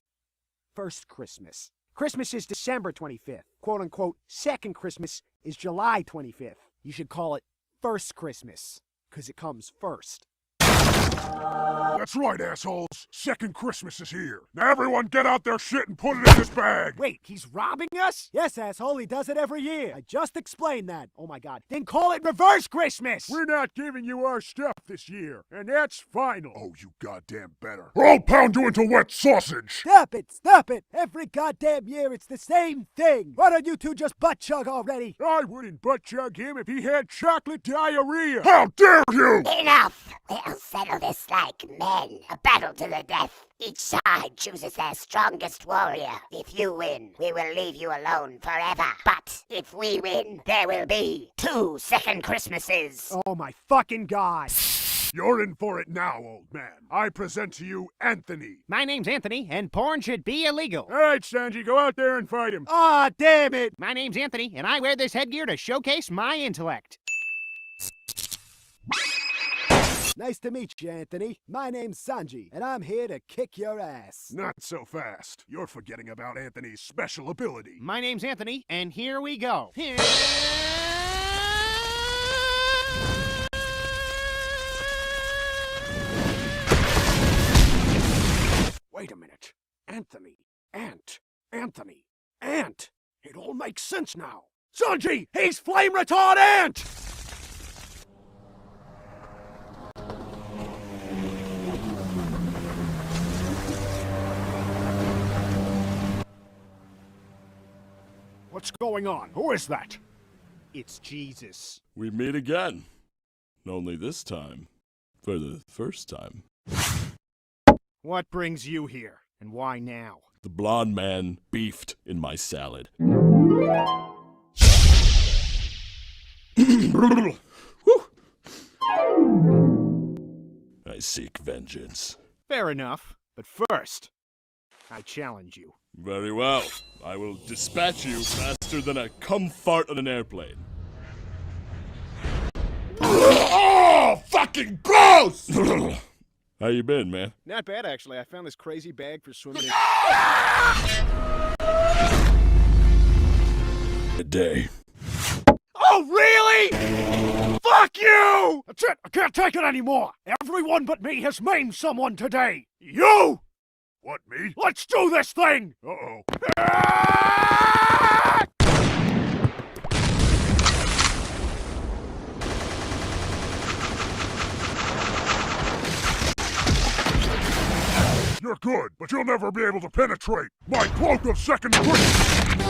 first Christmas. Christmas is December 25th. Quote unquote, second Christmas is July 25th. You should call it first Christmas, 'cause it comes first. That's right, assholes. Second Christmas is here. Now everyone get out their shit and put it in this bag. Wait, he's robbing us? Yes, asshole, he does it every year. I just explained that. Oh my God. Then call it reverse Christmas! We're not giving you our stuff this year, and that's final. Oh, you goddamn better. Or I'll pound you into wet sausage. Stop it! Stop it! Every goddamn year it's the same thing. Why don't you two just butt chug already? I wouldn't butt chug him if he had chocolate diarrhea. How dare you! Enough! We'll settle this like men. A battle to the death. Each side chooses their strongest warrior. If you win, we will leave you alone forever. But if we win, there will be 2 second Christmases. Oh my fucking God. You're in for it now, old man. I present to you Anthony. My name's Anthony, and porn should be illegal. All right, Sanji, go out there and fight him. Ah, damn it! My name's Anthony, and I wear this headgear to showcase my intellect. Nice to meet you, Anthony. My name's Sanji, and I'm here to kick your ass. Not so fast. You're forgetting about Anthony's special ability. My name's Anthony, and here we go. Wait a minute. Anthony, Anthony, Ant. It all makes sense now. Sanji, he's flame retard Ant! What's going on? Who is that? It's Jesus. We meet again. Only this time, for the first time. What brings you here, and why now? The blonde man beefed in my salad. I seek vengeance. Fair enough, but first, I challenge you. Very well. I will dispatch you faster than a cum fart on an airplane. Oh, fucking gross! How you been, man? Not bad, actually. I found this crazy bag for swimming in. Good day. Oh, really? Fuck you! That's it! I can't take it anymore! Everyone but me has maimed someone today! You! What, me? Let's do this thing! Uh-oh. You're good, but you'll never be able to penetrate my cloak of second Christmas!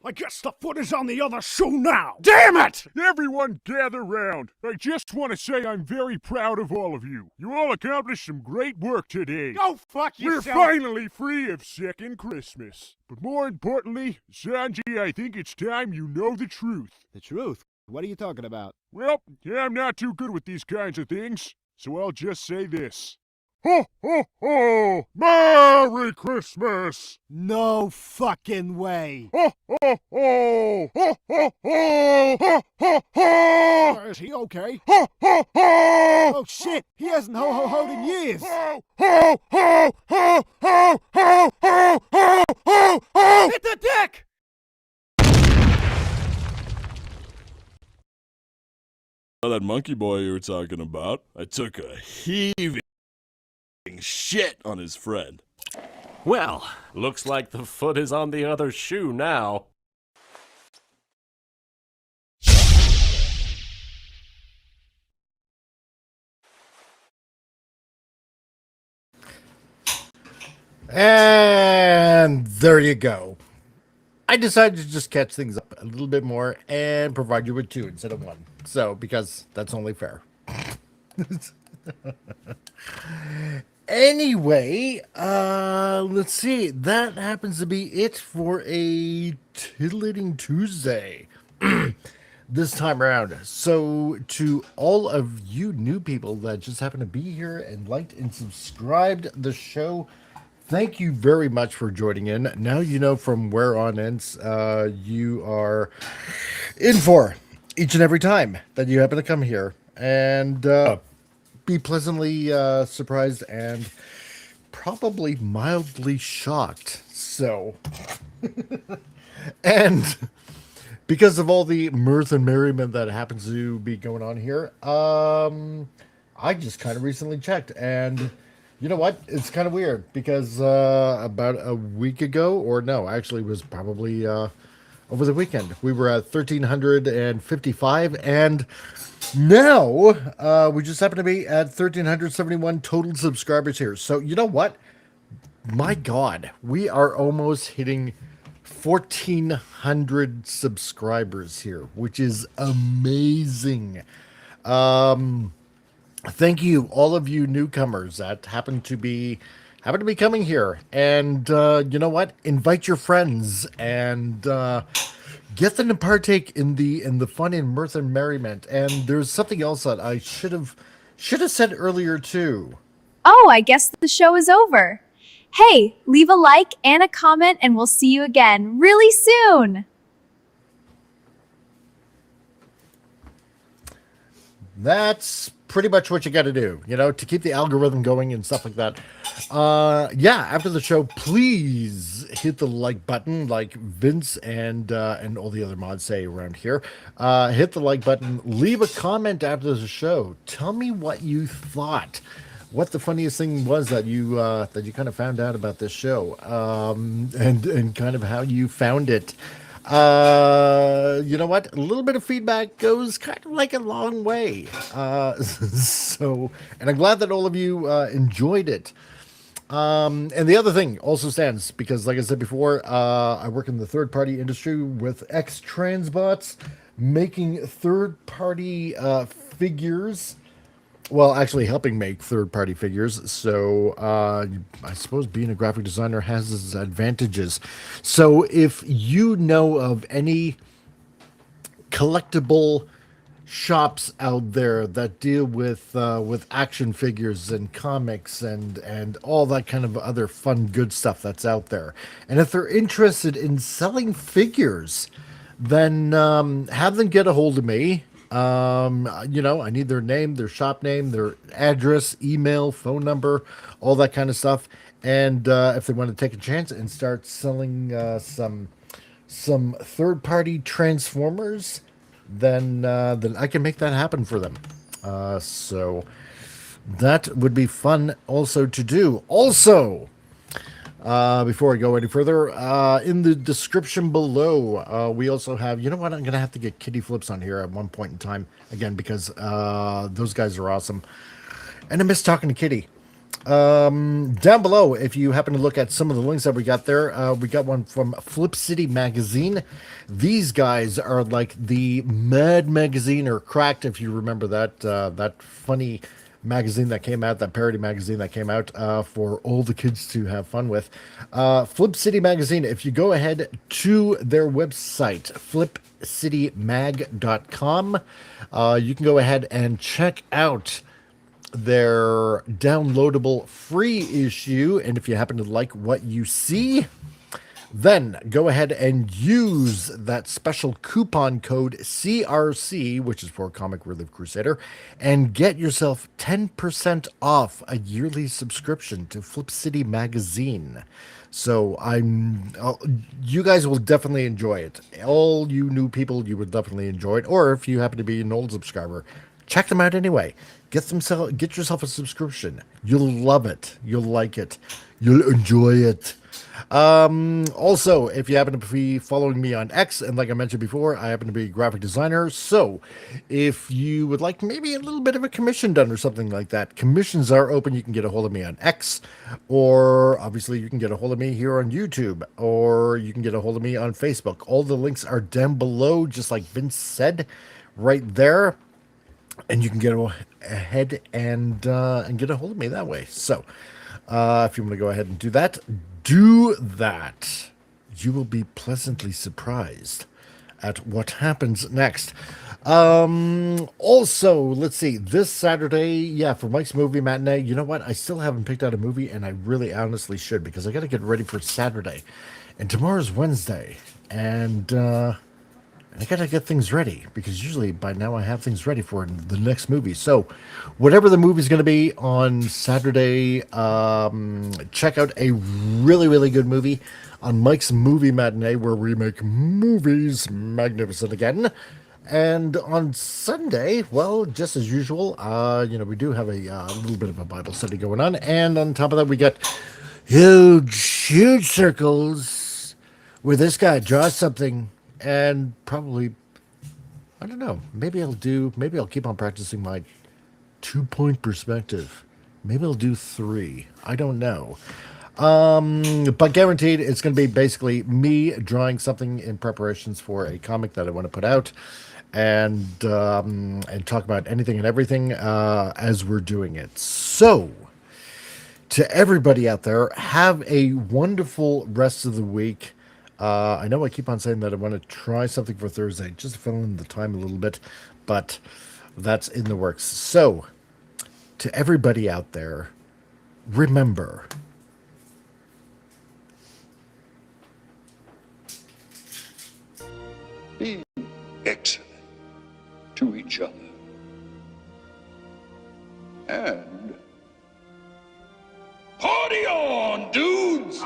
I guess the foot is on the other shoe now. Damn it! Everyone gather round. I just want to say I'm very proud of all of you. You all accomplished some great work today. Go fuck yourself. We're finally free of Second Christmas. But more importantly, Sanji, I think it's time you know the truth. The truth? What are you talking about? Well, yeah, I'm not too good with these kinds of things, so I'll just say this. Ho, ho, ho! Merry Christmas! No fucking way! Ho, ho, ho! Ho, ho, ho! Ho, ho, ho! Is he okay? Ho, ho, ho! Oh shit! He hasn't ho-ho-hoed in years! Ho, ho, ho! Ho, ho, ho! Ho, ho, ho! Ho! Hit the deck! That monkey boy you were talking about, I took a heaving shit on his friend. Well, looks like the foot is on the other shoe now. And there you go. I decided to just catch things up a little bit more and provide you with 2 instead of 1. So, because that's only fair. Anyway, let's see. That happens to be it for a Titillating Tuesday this time around. So, to all of you new people that just happen to be here and liked and subscribed the show, thank you very much for joining in. Now you know from where on ends you are in for each and every time that you happen to come here. And be pleasantly surprised and probably mildly shocked. So, and because of all the mirth and merriment that happens to be going on here, I just kind of recently checked, and you know what? It's kind of weird because about a week ago, or no, actually it was probably over the weekend, we were at 1,355, and now we just happen to be at 1,371 total subscribers here. So you know what? My God, we are almost hitting 1,400 subscribers here, which is amazing. Thank you, all of you newcomers that happen to be coming here, and you know what? Invite your friends and get them to partake in the fun and mirth and merriment. And there's something else that I should have said earlier too. Oh, I guess the show is over. Hey, leave a like and a comment, and we'll see you again really soon. That's pretty much what you got to do, you know, to keep the algorithm going and stuff like that. Yeah, after the show, please hit the like button, like Vince and all the other mods say around here. Hit the like button, leave a comment after the show. Tell me what you thought. What the funniest thing was that you kind of found out about this show, and kind of how you found it. You know what? A little bit of feedback goes kind of like a long way. So, and I'm glad that all of you enjoyed it. And the other thing also stands because, like I said before, I work in the third-party industry with ex-transbots, making third-party figures. Well, actually helping make third-party figures. So I suppose being a graphic designer has its advantages. So if you know of any collectible shops out there that deal with action figures and comics and all that kind of other fun, good stuff that's out there, and if they're interested in selling figures, then have them get a hold of me. You know, I need their name, their shop name, their address, email, phone number, all that kind of stuff. And if they want to take a chance and start selling some third-party Transformers, then I can make that happen for them. So that would be fun also to do. Also, before I go any further, in the description below, we also have, you know what, I'm going to have to get Kitty Flips on here at one point in time, again, because those guys are awesome. And I miss talking to Kitty. Down below, if you happen to look at some of the links that we got there, we got one from Flip City Magazine. These guys are like the Mad Magazine, or Cracked, if you remember that that funny magazine that came out, that parody magazine that came out for all the kids to have fun with. Flip City Magazine, if you go ahead to their website, flipcitymag.com, you can go ahead and check out their downloadable free issue. And if you happen to like what you see, then go ahead and use that special coupon code CRC, which is for Comic Relief Crusader, and get yourself 10% off a yearly subscription to Flip City Magazine. So you guys will definitely enjoy it. All you new people, you would definitely enjoy it. Or if you happen to be an old subscriber, check them out anyway. Get yourself a subscription. You'll love it. You'll like it. You'll enjoy it. Also, if you happen to be following me on X, and like I mentioned before, I happen to be a graphic designer. So if you would like maybe a little bit of a commission done or something like that, commissions are open. You can get a hold of me on X, or obviously you can get a hold of me here on YouTube, or you can get a hold of me on Facebook. All the links are down below, just like Vince said, right there. And you can get ahead and get a hold of me that way. So if you want to go ahead and do that, do that. You will be pleasantly surprised at what happens next. Also, let's see, this Saturday, for Mike's movie matinee, you know what? I still haven't picked out a movie, and I really honestly should, because I got to get ready for Saturday. And tomorrow's Wednesday. And I gotta get things ready, because usually by now I have things ready for the next movie. So whatever the movie's going to be on Saturday, check out a really, really good movie on Mike's Movie Matinee, where we make movies magnificent again. And on Sunday, well, just as usual, we do have a little bit of a Bible study going on. And on top of that, we got huge circles where this guy draws something. And probably, I don't know, maybe I'll keep on practicing my 2-point perspective. Maybe I'll do 3. I don't know. But guaranteed, it's going to be basically me drawing something in preparations for a comic that I want to put out, and talk about anything and everything as we're doing it. So, to everybody out there, have a wonderful rest of the week. I know I keep on saying that I want to try something for Thursday, just to fill in the time a little bit, but that's in the works. So, to everybody out there, remember, be excellent to each other. And party on, dudes!